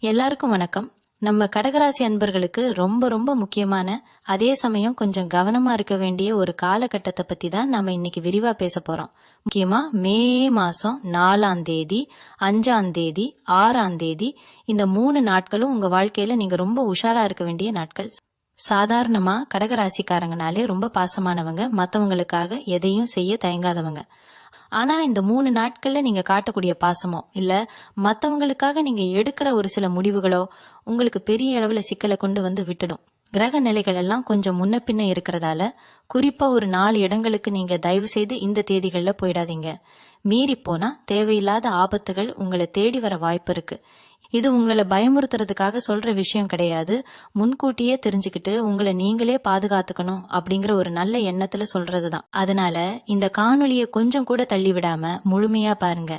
எல்லாருக்கும் வணக்கம். நம்ம கடகராசி அன்பர்களுக்கு ரொம்ப ரொம்ப முக்கியமான, அதே சமயம் கொஞ்சம் கவனமா இருக்க வேண்டிய ஒரு காலகட்டத்தை பத்தி தான் நம்ம இன்னைக்கு விரிவா பேச போறோம். முக்கியமா மே மாசம் 4ஆம் தேதி, 5ஆம் தேதி, 6ஆம் தேதி இந்த 3 நாட்களும் உங்க வாழ்க்கையில நீங்க ரொம்ப உஷாரா இருக்க வேண்டிய நாட்கள். சாதாரணமா கடகராசிக்காரங்கனாலே ரொம்ப பாசமானவங்க, மத்தவங்களுக்காக எதையும் செய்ய தயங்காதவங்க. ஆனா இந்த 3 நாட்கள்ல நீங்க காட்டக்கூடிய பாசமோ இல்ல மத்தவங்களுக்காக நீங்க எடுக்கிற ஒரு சில முடிவுகளோ உங்களுக்கு பெரிய அளவுல சிக்கலை கொண்டு வந்து விட்டுடும். கிரக நிலைகள் எல்லாம் கொஞ்சம் முன்ன பின்ன இருக்கிறதால குறிப்பா ஒரு 4 இடங்களுக்கு நீங்க தயவு செய்து இந்த தேதிகள்ல போயிடாதீங்க. மீறி போனா தேவையில்லாத ஆபத்துகள் உங்களை தேடி வர வாய்ப்பு இருக்கு. இது உங்களை பயமுறுத்துறதுக்காக சொல்ற விஷயம் கிடையாது. முன்கூட்டியே தெரிஞ்சுக்கிட்டு உங்களை நீங்களே பாதுகாத்துக்கணும் அப்படிங்கிற ஒரு நல்ல எண்ணத்துல சொல்றதுதான். அதனால இந்த காணொலியை கொஞ்சம் கூட தள்ளி விடாம முழுமையா பாருங்க.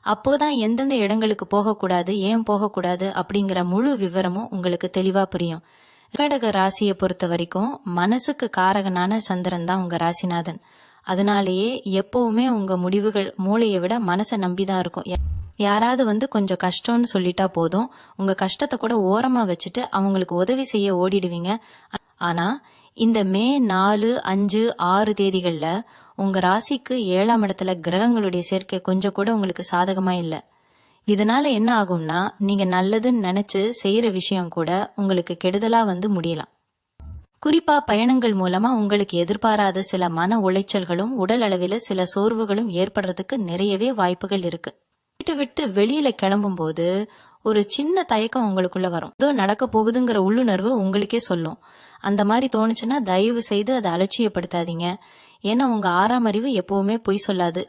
அப்போதான் எந்தெந்த இடங்களுக்கு போகக்கூடாது, ஏன் போகக்கூடாது அப்படிங்கிற முழு விவரமும் உங்களுக்கு தெளிவா புரியும். கடக ராசியை பொறுத்த வரைக்கும் மனசுக்கு காரகனான சந்திரன் தான் உங்க ராசிநாதன். அதனாலேயே எப்பவுமே உங்க முடிவுகள் மூளையை விட மனசை நம்பிதான் இருக்கும். யாராவது கொஞ்சம் கஷ்டம்னு சொல்லிட்டா போதும், உங்க கஷ்டத்தை கூட ஓரமா வச்சுட்டு அவங்களுக்கு உதவி செய்ய ஓடிடுவீங்க. ஆனா இந்த மே 4, 5, 6 தேதிகள்ல உங்க ராசிக்கு 7ஆம் இடத்துல கிரகங்களுடைய சேர்க்கை கொஞ்சம் கூட உங்களுக்கு சாதகமா இல்ல. இதனால என்ன ஆகும்னா, நீங்க நல்லதுன்னு நினைச்சு செய்யற விஷயம் கூட உங்களுக்கு கெடுதலா முடியலாம். குறிப்பா பயணங்கள் மூலமா உங்களுக்கு எதிர்பாராத சில மன உளைச்சல்களும் உடல் அளவில சில சோர்வுகளும் ஏற்படுறதுக்கு நிறையவே வாய்ப்புகள் இருக்கு. வீட்டை விட்டு வெளியில கிளம்பும் போது ஒரு சின்ன தயக்கம் உங்களுக்குள்ள வரும். ஏதோ நடக்க போகுதுங்கிற உள்ளுணர்வு உங்களுக்கே சொல்லும். அந்த மாதிரி தோணுச்சுன்னா தயவு செய்து அதை அலட்சியப்படுத்தாதீங்க. ஏன்னா உங்க 6ஆம் அறிவு எப்பவுமே பொய் சொல்லாது.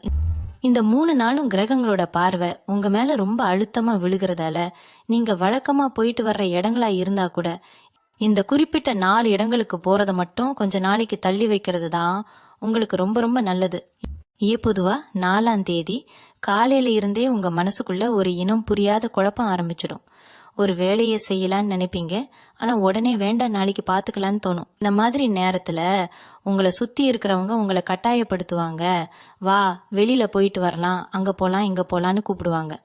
இந்த 3 நாளும் கிரகங்களோட பார்வை உங்க மேல ரொம்ப அழுத்தமா விழுகிறதால நீங்க வழக்கமா போயிட்டு வர்ற இடங்களா இருந்தா கூட இந்த குறிப்பிட்ட 4 இடங்களுக்கு போறத மட்டும் கொஞ்ச நாளைக்கு தள்ளி வைக்கிறது தான் உங்களுக்கு ரொம்ப ரொம்ப நல்லது. பொதுவா 4ஆம் தேதி காலையில இருந்தே உங்க மனசுக்குள்ள ஒரு இனம் புரியாத குழப்பம் ஆரம்பிச்சிடும். ஒரு வேலையை செய்யலான்னு நினைப்பீங்க, ஆனா உடனே வேண்டாம் நாளைக்கு பாத்துக்கலான்னு தோணும். இந்த மாதிரி நேரத்துல உங்களை சுத்தி இருக்கிறவங்க உங்களை கட்டாயப்படுத்துவாங்க. வா வெளியில போயிட்டு வரலாம், அங்க போலாம் இங்க போலான்னு கூப்பிடுவாங்க.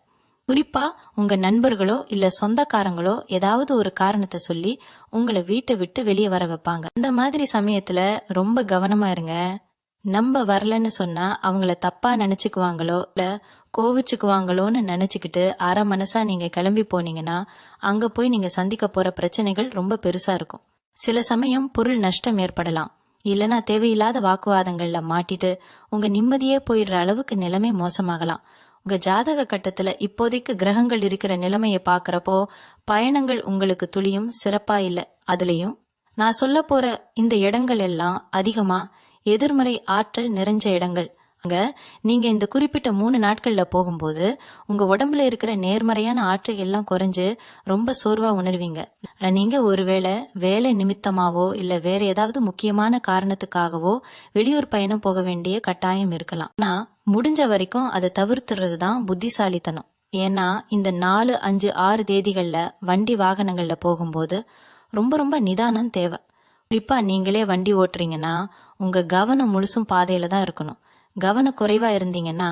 குறிப்பா உங்க நண்பர்களோ இல்ல சொந்தக்காரங்களோ ஏதாவது ஒரு காரணத்தை சொல்லி உங்களை வீட்டை விட்டு வெளியே வர வைப்பாங்க. அந்த மாதிரி சமயத்துல ரொம்ப கவனமா இருங்க. நம்ம வரலன்னு சொன்னா அவங்கள தப்பா நினைச்சுக்குவாங்களோ இல்ல கோவிச்சுக்குவாங்களோன்னு நினைச்சுக்கிட்டு அரை மனசா நீங்க கிளம்பி போனீங்கன்னா அங்க போய் நீங்க சந்திக்க போற பிரச்சனைகள் ரொம்ப பெருசா இருக்கும். சில சமயம் பொருள் நஷ்டம் ஏற்படலாம். இல்லனா தேவையில்லாத வாக்குவாதங்கள்ல மாட்டிட்டு உங்க நிம்மதியே போயிடுற அளவுக்கு நிலைமை மோசமாகலாம். உங்க ஜாதக கட்டத்துல இப்போதைக்கு கிரகங்கள் இருக்கிற நிலைமையை பாக்குறப்போ பயணங்கள் உங்களுக்கு துளியும் சிறப்பா இல்ல. அதுலயும் நான் சொல்ல போற இந்த இடங்கள் எல்லாம் அதிகமா எதிர்மறை ஆற்றல் நிறைஞ்ச இடங்கள். அங்க நீங்க இந்த குறிப்பிட்ட 3 நாட்கள்ல போகும்போது உங்க உடம்புல இருக்கிற நேர்மறையான ஆற்றல் எல்லாம் குறைஞ்சு ரொம்ப சோர்வா உணர்வீங்க. நீங்க ஒருவேளை வேலை நிமித்தமாவோ இல்ல வேற ஏதாவது முக்கியமான காரணத்துக்காகவோ வெளியூர் பயணம் போக வேண்டிய கட்டாயம் இருக்கலாம். ஆனா முடிஞ்ச வரைக்கும் அதை தவிர்த்துறது தான் புத்திசாலித்தனம். ஏன்னா இந்த 4, 5, 6 தேதிகள்ல வண்டி வாகனங்கள்ல போகும்போது ரொம்ப ரொம்ப நிதானம் தேவை. குறிப்பா நீங்களே வண்டி ஓட்டுறீங்கன்னா உங்க கவனம் முழுசும் பாதையில தான் இருக்கணும். கவன குறைவா இருந்தீங்கன்னா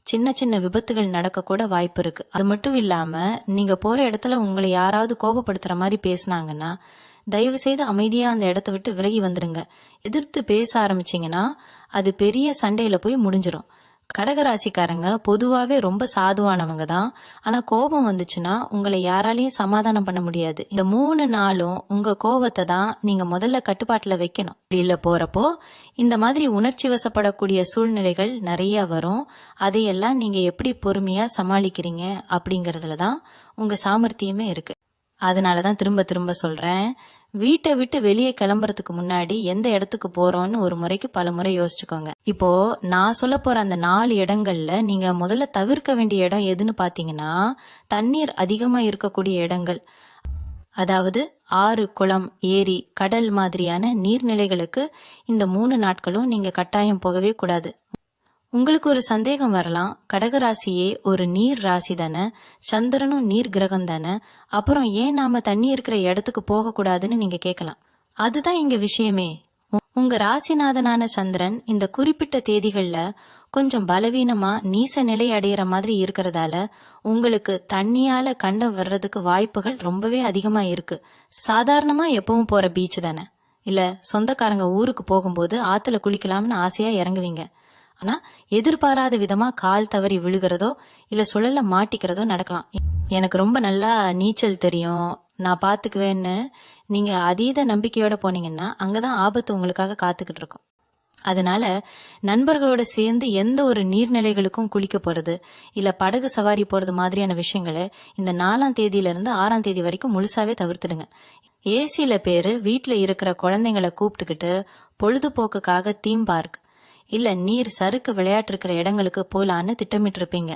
சின்ன சின்ன விபத்துகள் நடக்க கூட வாய்ப்பு இருக்கு. அது மட்டும் இல்லாம நீங்க போற இடத்துல உங்களை யாராவது கோபப்படுத்துற மாதிரி பேசினாங்கன்னா தயவு செய்து அமைதியா அந்த இடத்த விட்டு விலகி வந்துருங்க. எதிர்த்து பேச ஆரம்பிச்சீங்கன்னா அது பெரிய சண்டையில போய் முடிஞ்சிடும். கடகராசிக்காரங்க பொதுவாவே ரொம்ப சாதுவானவங்க தான். ஆனா கோபம் வந்துச்சுன்னா உங்களை யாராலையும் சமாதானம் பண்ண முடியாது. இந்த 3 நாளும் உங்க கோபத்தை தான் நீங்க முதல்ல கட்டுப்பாட்டுல வைக்கணும். இல்ல போறப்போ இந்த மாதிரி உணர்ச்சி வசப்படக்கூடிய சூழ்நிலைகள் நிறைய வரும். அதையெல்லாம் நீங்க எப்படி பொறுமையா சமாளிக்கிறீங்க அப்படிங்கறதுலதான் உங்க சாமர்த்தியமே இருக்கு. அதனாலதான் திரும்ப திரும்ப சொல்றேன், வீட்டை விட்டு வெளியே கிளம்புறதுக்கு முன்னாடி எந்த இடத்துக்கு போறோம்னு ஒரு முறைக்கு பல முறை யோசிச்சுக்கோங்க. இப்போ நான் சொல்ல போற அந்த 4 இடங்கள்ல நீங்க முதல்ல தவிர்க்க வேண்டிய இடம் எதுன்னு பாத்தீங்கன்னா தண்ணீர் அதிகமா இருக்கக்கூடிய இடங்கள். அதாவது ஆறு, குளம், ஏரி, கடல் மாதிரியான நீர்நிலைகளுக்கு இந்த 3 நாட்களும் நீங்க கட்டாயம் போகவே கூடாது. உங்களுக்கு ஒரு சந்தேகம் வரலாம், கடகராசியே ஒரு நீர் ராசி தானே, சந்திரனும் நீர் கிரகம் தானே, அப்புறம் ஏன் நாம தண்ணி இருக்கிற இடத்துக்கு போக கூடாதுன்னு நீங்க கேட்கலாம். அதுதான் இங்க விஷயமே. உங்க ராசிநாதனான சந்திரன் இந்த குறிப்பிட்ட தேதிகள்ல கொஞ்சம் பலவீனமா நீச நிலை அடையிற மாதிரி இருக்கிறதால உங்களுக்கு தண்ணியால கண்டம் வர்றதுக்கு வாய்ப்புகள் ரொம்பவே அதிகமா இருக்கு. சாதாரணமா எப்பவும் போற பீச் தானே, இல்ல சொந்தக்காரங்க ஊருக்கு போகும்போது ஆத்துல குளிக்கலாம்னு ஆசையா இறங்குவீங்க. ஆனா எதிர்பாராத விதமா கால் தவறி விழுகிறதோ இல்ல சுழல்ல மாட்டிக்கிறதோ நடக்கலாம். எனக்கு ரொம்ப நல்லா நீச்சல் தெரியும், நான் பாத்துக்குவேன்னு நீங்க அதீத நம்பிக்கையோட போனீங்கன்னா அங்கதான் ஆபத்து உங்களுக்காக காத்துக்கிட்டு இருக்கும். அதனால நண்பர்களோட சேர்ந்து எந்த ஒரு நீர்நிலைகளுக்கும் குளிக்க போறது இல்ல படகு சவாரி போறது மாதிரியான விஷயங்களை இந்த 4ஆம் தேதியில இருந்து 6ஆம் தேதி வரைக்கும் முழுசாவே தவிர்த்துடுங்க. ஏசில பேரு வீட்டுல இருக்கிற குழந்தைங்களை கூப்பிட்டுக்கிட்டு பொழுதுபோக்குக்காக தீம் பார்க் இல்ல நீர் சறுக்கு விளையாட்டு இருக்கிற இடங்களுக்கு போலான்னு திட்டமிட்டு இருப்பீங்க.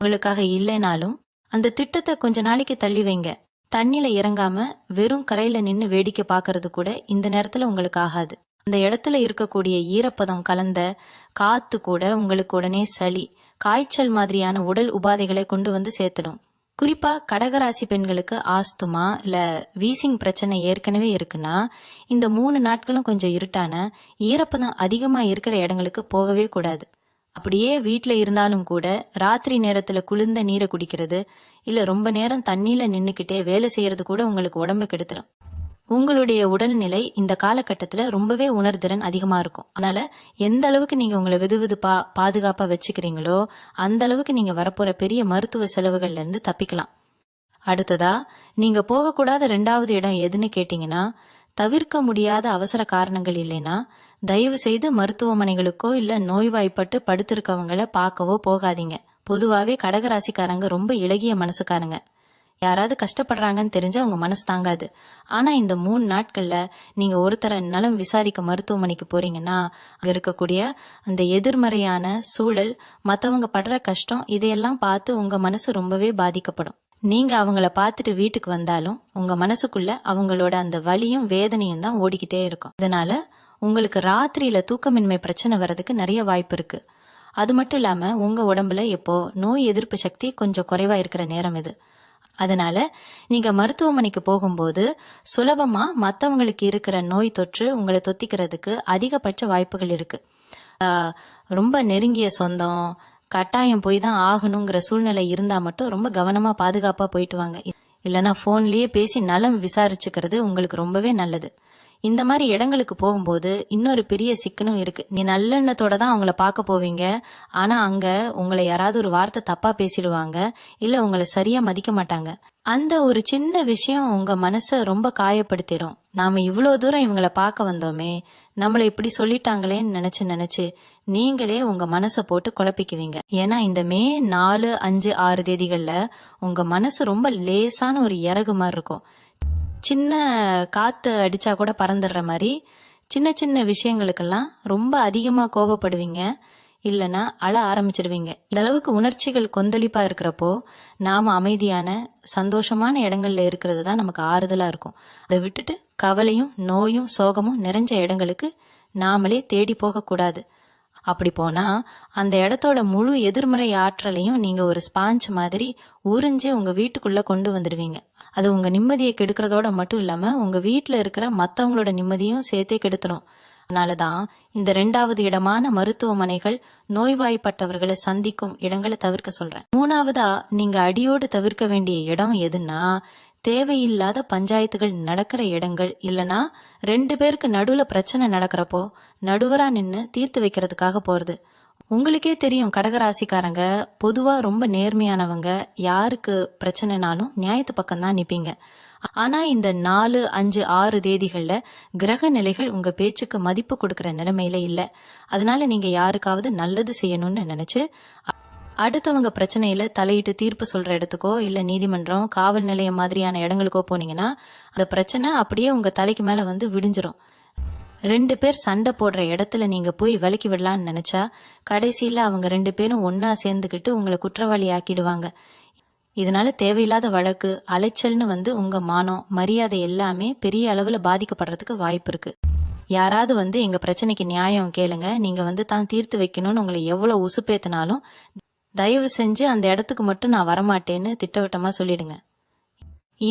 உங்களுக்காக இல்லைனாலும் அந்த திட்டத்தை கொஞ்ச நாளைக்கு தள்ளி வைங்க. தண்ணில இறங்காம வெறும் கரையில நின்னு வேடிக்கை பாக்குறது கூட இந்த நேரத்துல உங்களுக்கு ஆகாது. அந்த இடத்துல இருக்கக்கூடிய ஈரப்பதம் கலந்த காத்து கூட உங்களுக்கு உடனே சளி, காய்ச்சல் மாதிரியான உடல் உபாதைகளை கொண்டு வந்து சேர்த்துடும். குறிப்பா கடகராசி பெண்களுக்கு ஆஸ்துமா இல்ல வீசிங் பிரச்சனை ஏற்கனவே இருக்குன்னா இந்த 3 நாட்களும் கொஞ்சம் இருட்டான ஈரப்பதம் அதிகமா இருக்கிற இடங்களுக்கு போகவே கூடாது. அப்படியே வீட்டுல இருந்தாலும் கூட ராத்திரி நேரத்துல குளிர்ந்த நீரை குடிக்கிறது இல்ல ரொம்ப நேரம் தண்ணியில நின்னுக்கிட்டே வேலை செய்யறது கூட உங்களுக்கு உடம்பு கெடுத்துரும். உங்களுடைய உடல்நிலை இந்த காலகட்டத்துல ரொம்பவே உணர்திறன் அதிகமா இருக்கும். அதனால எந்த அளவுக்கு நீங்க உங்களை வெதுவெதுப்பா பாதுகாப்பா வச்சுக்கிறீங்களோ அந்த அளவுக்கு நீங்க வரப்போற பெரிய மருத்துவ செலவுகள்ல இருந்து தப்பிக்கலாம். அடுத்ததா நீங்க போகக்கூடாத 2வது இடம் எதுன்னு கேட்டீங்கன்னா, தவிர்க்க முடியாத அவசர காரணங்கள் இல்லைன்னா தயவு செய்து மருத்துவமனைகளுக்கோ இல்ல நோய்வாய்ப்பட்டு படுத்திருக்கவங்களை பார்க்கவோ போகாதீங்க. பொதுவாவே கடகராசிக்காரங்க ரொம்ப இளகிய மனசுக்காரங்க. யாராவது கஷ்டப்படுறாங்கன்னு தெரிஞ்சா உங்க மனசு தாங்காது. ஆனா இந்த 3 நாட்கள்ல நீங்க ஒருத்தர நலம் விசாரிக்க மருத்துவமனைக்கு போறீங்கன்னா அங்க இருக்கக்கூடிய அந்த எதிர்மறையான சூழல், மத்தவங்க படுற கஷ்டம் இதையெல்லாம் பார்த்து உங்க மனசு ரொம்பவே பாதிக்கப்படும். நீங்க அவங்கள பார்த்துட்டு வீட்டுக்கு வந்தாலும் உங்க மனசுக்குள்ள அவங்களோட அந்த வலியும் வேதனையும் தான் ஓடிக்கிட்டே இருக்கும். இதனால உங்களுக்கு ராத்திரியில தூக்கமின்மை பிரச்சனை வர்றதுக்கு நிறைய வாய்ப்பு இருக்கு. அது மட்டும் இல்லாம உங்க உடம்புல இப்போ நோய் எதிர்ப்பு சக்தி கொஞ்சம் குறைவா இருக்கிற நேரம் இது. அதனால நீங்க மருத்துவமனைக்கு போகும்போது சுலபமா மத்தவங்களுக்கு இருக்கிற நோய் தொற்று உங்களை தொத்திக்கிறதுக்கு அதிகபட்ச வாய்ப்புகள் இருக்கு. ரொம்ப நெருங்கிய சொந்தம் கட்டாயம் போய் தான் ஆகணுங்கிற சூழ்நிலை இருந்தா மட்டும் ரொம்ப கவனமா பாதுகாப்பா போயிட்டு வாங்க. இல்லைன்னா போன்லயே பேசி நலம் விசாரிச்சுக்கிறது உங்களுக்கு ரொம்பவே நல்லது. இந்த மாதிரி இடங்களுக்கு போகும்போது இன்னொரு பெரிய சிக்கலும் இருக்கு. நீ நல்லெண்ணத்தோட தான் அவங்கள பார்க்க போவீங்க, ஆனா அங்க உங்களை யாராவது ஒரு வார்த்தை தப்பா பேசிடுவாங்க இல்ல உங்களை சரியா மதிக்க மாட்டாங்க. அந்த ஒரு சின்ன விஷயம் உங்க மனச ரொம்ப காயப்படுத்திடும். நாம இவ்வளவு தூரம் இவங்களை பார்க்க வந்தோமே, நம்மளை இப்படி சொல்லிட்டாங்களேன்னு நினைச்சு நீங்களே உங்க மனசை போட்டு குழப்பிக்குவீங்க. ஏன்னா இந்த மே 4, 5, 6 தேதிகள்ல உங்க மனசு ரொம்ப லேசான ஒரு இறகு மாதிரி இருக்கும். சின்ன காத்து அடிச்சா கூட பறந்துடுற மாதிரி சின்ன சின்ன விஷயங்களுக்கெல்லாம் ரொம்ப அதிகமா கோபப்படுவீங்க, இல்லைன்னா அழ ஆரம்பிச்சிருவீங்க. இந்த அளவுக்கு உணர்ச்சிகள் கொந்தளிப்பா இருக்கிறப்போ நாம அமைதியான சந்தோஷமான இடங்கள்ல இருக்கிறது தான் நமக்கு ஆறுதலா இருக்கும். அதை விட்டுட்டு கவலையும் நோயும் சோகமும் நிறைஞ்ச இடங்களுக்கு நாமளே தேடி போக கூடாது. அப்படி போனா அந்த இடத்தோட முழு எதிர்மறை ஆற்றலையும் நீங்க ஒரு ஸ்பாஞ்ச் மாதிரி உறிஞ்சு உங்க வீட்டுக்குள்ள கொண்டு வந்துடுவீங்க. அது உங்க நிம்மதியை கெடுக்கிறதோட மட்டும் இல்லாம உங்க வீட்டுல இருக்கிற மத்தவங்களோட நிம்மதியும் சேர்த்தே கெடுத்துரும். அதனாலதான் இந்த 2வது இடமான மருத்துவமனைகள் நோய்வாய்ப்பட்டவர்களை சந்திக்கும் இடங்களை தவிர்க்க சொல்றேன். 3வதா நீங்க அடியோடு தவிர்க்க வேண்டிய இடம் எதுன்னா, தேவையில்லாத பஞ்சாயத்துகள் நடக்கிற இடங்கள், இல்லனா 2 பேருக்கு நடுவுல பிரச்சனை நடக்கிறப்போ நடுவரா நின்னு தீர்த்து வைக்கிறதுக்காக போறது. உங்களுக்கே தெரியும் கடகராசிக்காரங்க பொதுவா ரொம்ப நேர்மையானவங்க, யாருக்கு பிரச்சனைனாலும் நியாயத்து பக்கம் தான் நிப்பீங்க. ஆனா இந்த 4, 5, 6 தேதிகள்ல கிரக நிலைகள் உங்க பேச்சுக்கு மதிப்பு கொடுக்கற நிலைமையில இல்ல. அதனால நீங்க யாருக்காவது நல்லது செய்யணும்னு நினைச்சு அடுத்தவங்க பிரச்சனையில தலையிட்டு தீர்ப்பு சொல்ற இடத்துக்கோ இல்ல நீதிமன்றம், காவல் நிலையம் மாதிரியான இடங்களுக்கோ போனீங்கன்னா அந்த பிரச்சனை அப்படியே உங்க தலைக்கு மேல வந்து விடிஞ்சிரும். 2 பேர் சண்டை போடுற இடத்துல நீங்க போய் விலக்கி விடலான்னு நினைச்சா கடைசியில அவங்க 2 பேரும் ஒன்னா சேர்ந்துகிட்டு உங்களை குற்றவாளி ஆக்கிடுவாங்க. இதனால தேவையில்லாத வழக்கு, அலைச்சல்னு வந்து உங்க மானம், மரியாதை எல்லாமே பெரிய அளவுல பாதிக்கப்படுறதுக்கு வாய்ப்பு இருக்கு. யாராவது வந்து எங்க பிரச்சனைக்கு நியாயம் கேளுங்க, நீங்க வந்து தான் தீர்த்து வைக்கணும்னு உங்களை எவ்வளவு உசுப்பேத்தினாலும் தயவு செஞ்சு அந்த இடத்துக்கு மட்டும் நான் வரமாட்டேன்னு திட்டவட்டமா சொல்லிடுங்க.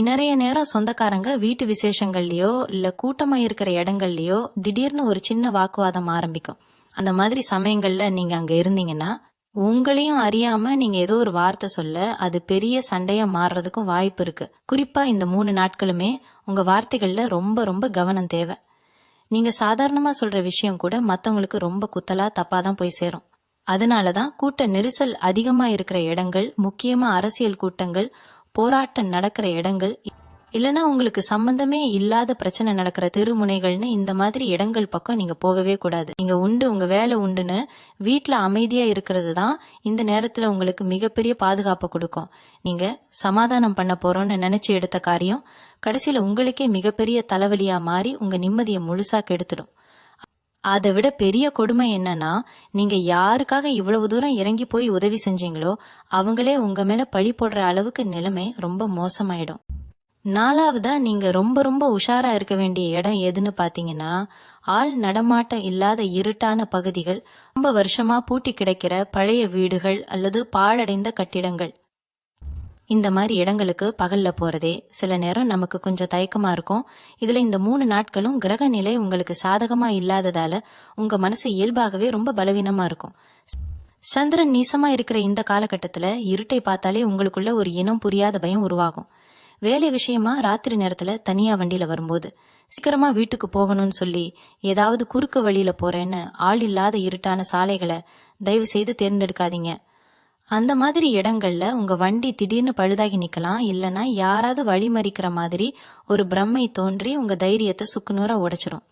நிறைய நேரம் சொந்தக்காரங்க வீட்டு விசேஷங்கள்லயோ இல்ல கூட்டமா இருக்கிற இடங்கள்லயோ திடீர்னு ஒரு சின்ன வாக்குவாதம் ஆரம்பிக்கும். அந்த மாதிரி சமயங்கள்ல நீங்க அங்க இருந்தீங்கன்னா உங்களையும் அறியாம நீங்க ஏதோ ஒரு வார்த்தை சொல்ல அது பெரிய சண்டையா மாறுறதுக்கும் வாய்ப்பு இருக்கு. குறிப்பா இந்த 3 நாட்களுமே உங்க வார்த்தைகள்ல ரொம்ப ரொம்ப கவனம் தேவை. நீங்க சாதாரணமா சொல்ற விஷயம் கூட மத்தவங்களுக்கு ரொம்ப குத்தலா தப்பாதான் போய் சேரும். அதனாலதான் கூட்ட நெரிசல் அதிகமா இருக்கிற இடங்கள், முக்கியமா அரசியல் கூட்டங்கள், போராட்டம் நடக்கிற இடங்கள், இல்லனா உங்களுக்கு சம்பந்தமே இல்லாத பிரச்சனை நடக்கிற தெருமுனைகள்னு இந்த மாதிரி இடங்கள் பக்கம் நீங்க போகவே கூடாது. நீங்க உண்டு உங்க வேலை உண்டுன்னு வீட்ல அமைதியா இருக்கிறது தான் இந்த நேரத்துல உங்களுக்கு மிகப்பெரிய பாதுகாப்பை கொடுக்கும். நீங்க சமாதானம் பண்ண போறோம்னு நினைச்சு எடுத்த காரியம் கடைசியில உங்களுக்கே மிகப்பெரிய தலைவலியா மாறி உங்க நிம்மதியை முழுசா கெடுத்துடும். அதை விட பெரிய கொடுமை என்னன்னா, நீங்க யாருக்காக இவ்வளவு தூரம் இறங்கி போய் உதவி செஞ்சீங்களோ அவங்களே உங்க மேல பழி போடுற அளவுக்கு நிலைமை ரொம்ப மோசமாயிடும். 4வதா நீங்க ரொம்ப ரொம்ப உஷாரா இருக்க வேண்டிய இடம் எதுன்னு பாத்தீங்கன்னா, ஆள் நடமாட்டம் இல்லாத இருட்டான பகுதிகள், ரொம்ப வருஷமா பூட்டி கிடக்கிற பழைய வீடுகள் அல்லது பாழடைந்த கட்டிடங்கள். இந்த மாதிரி இடங்களுக்கு பகல்ல போறதே சில நேரம் நமக்கு கொஞ்சம் தயக்கமா இருக்கும். இதுல இந்த 3 நாட்களும் கிரக நிலை உங்களுக்கு சாதகமா இல்லாததால உங்க மனசு இயல்பாகவே ரொம்ப பலவீனமா இருக்கும். சந்திரன் நீசமா இருக்கிற இந்த காலகட்டத்துல இருட்டை பார்த்தாலே உங்களுக்குள்ள ஒரு இனம் புரியாத பயம் உருவாகும். வேலை விஷயமா ராத்திரி நேரத்துல தனியா வண்டியில வரும்போது சீக்கிரமா வீட்டுக்கு போகணும்னு சொல்லி ஏதாவது குறுக்கு வழியில போறேன்னு ஆள் இல்லாத இருட்டான சாலைகளை தயவு செய்து தேர்ந்தெடுக்காதீங்க. அந்த மாதிரி இடங்கள்ல உங்க வண்டி திடீர்னு பழுதாகி நிக்கலாம், இல்லனா யாராவது வழிமறிக்கிற மாதிரி ஒரு பிரம்மை தோன்றி உங்க தைரியத்தை சுக்குநூறா உடைச்சிரும்.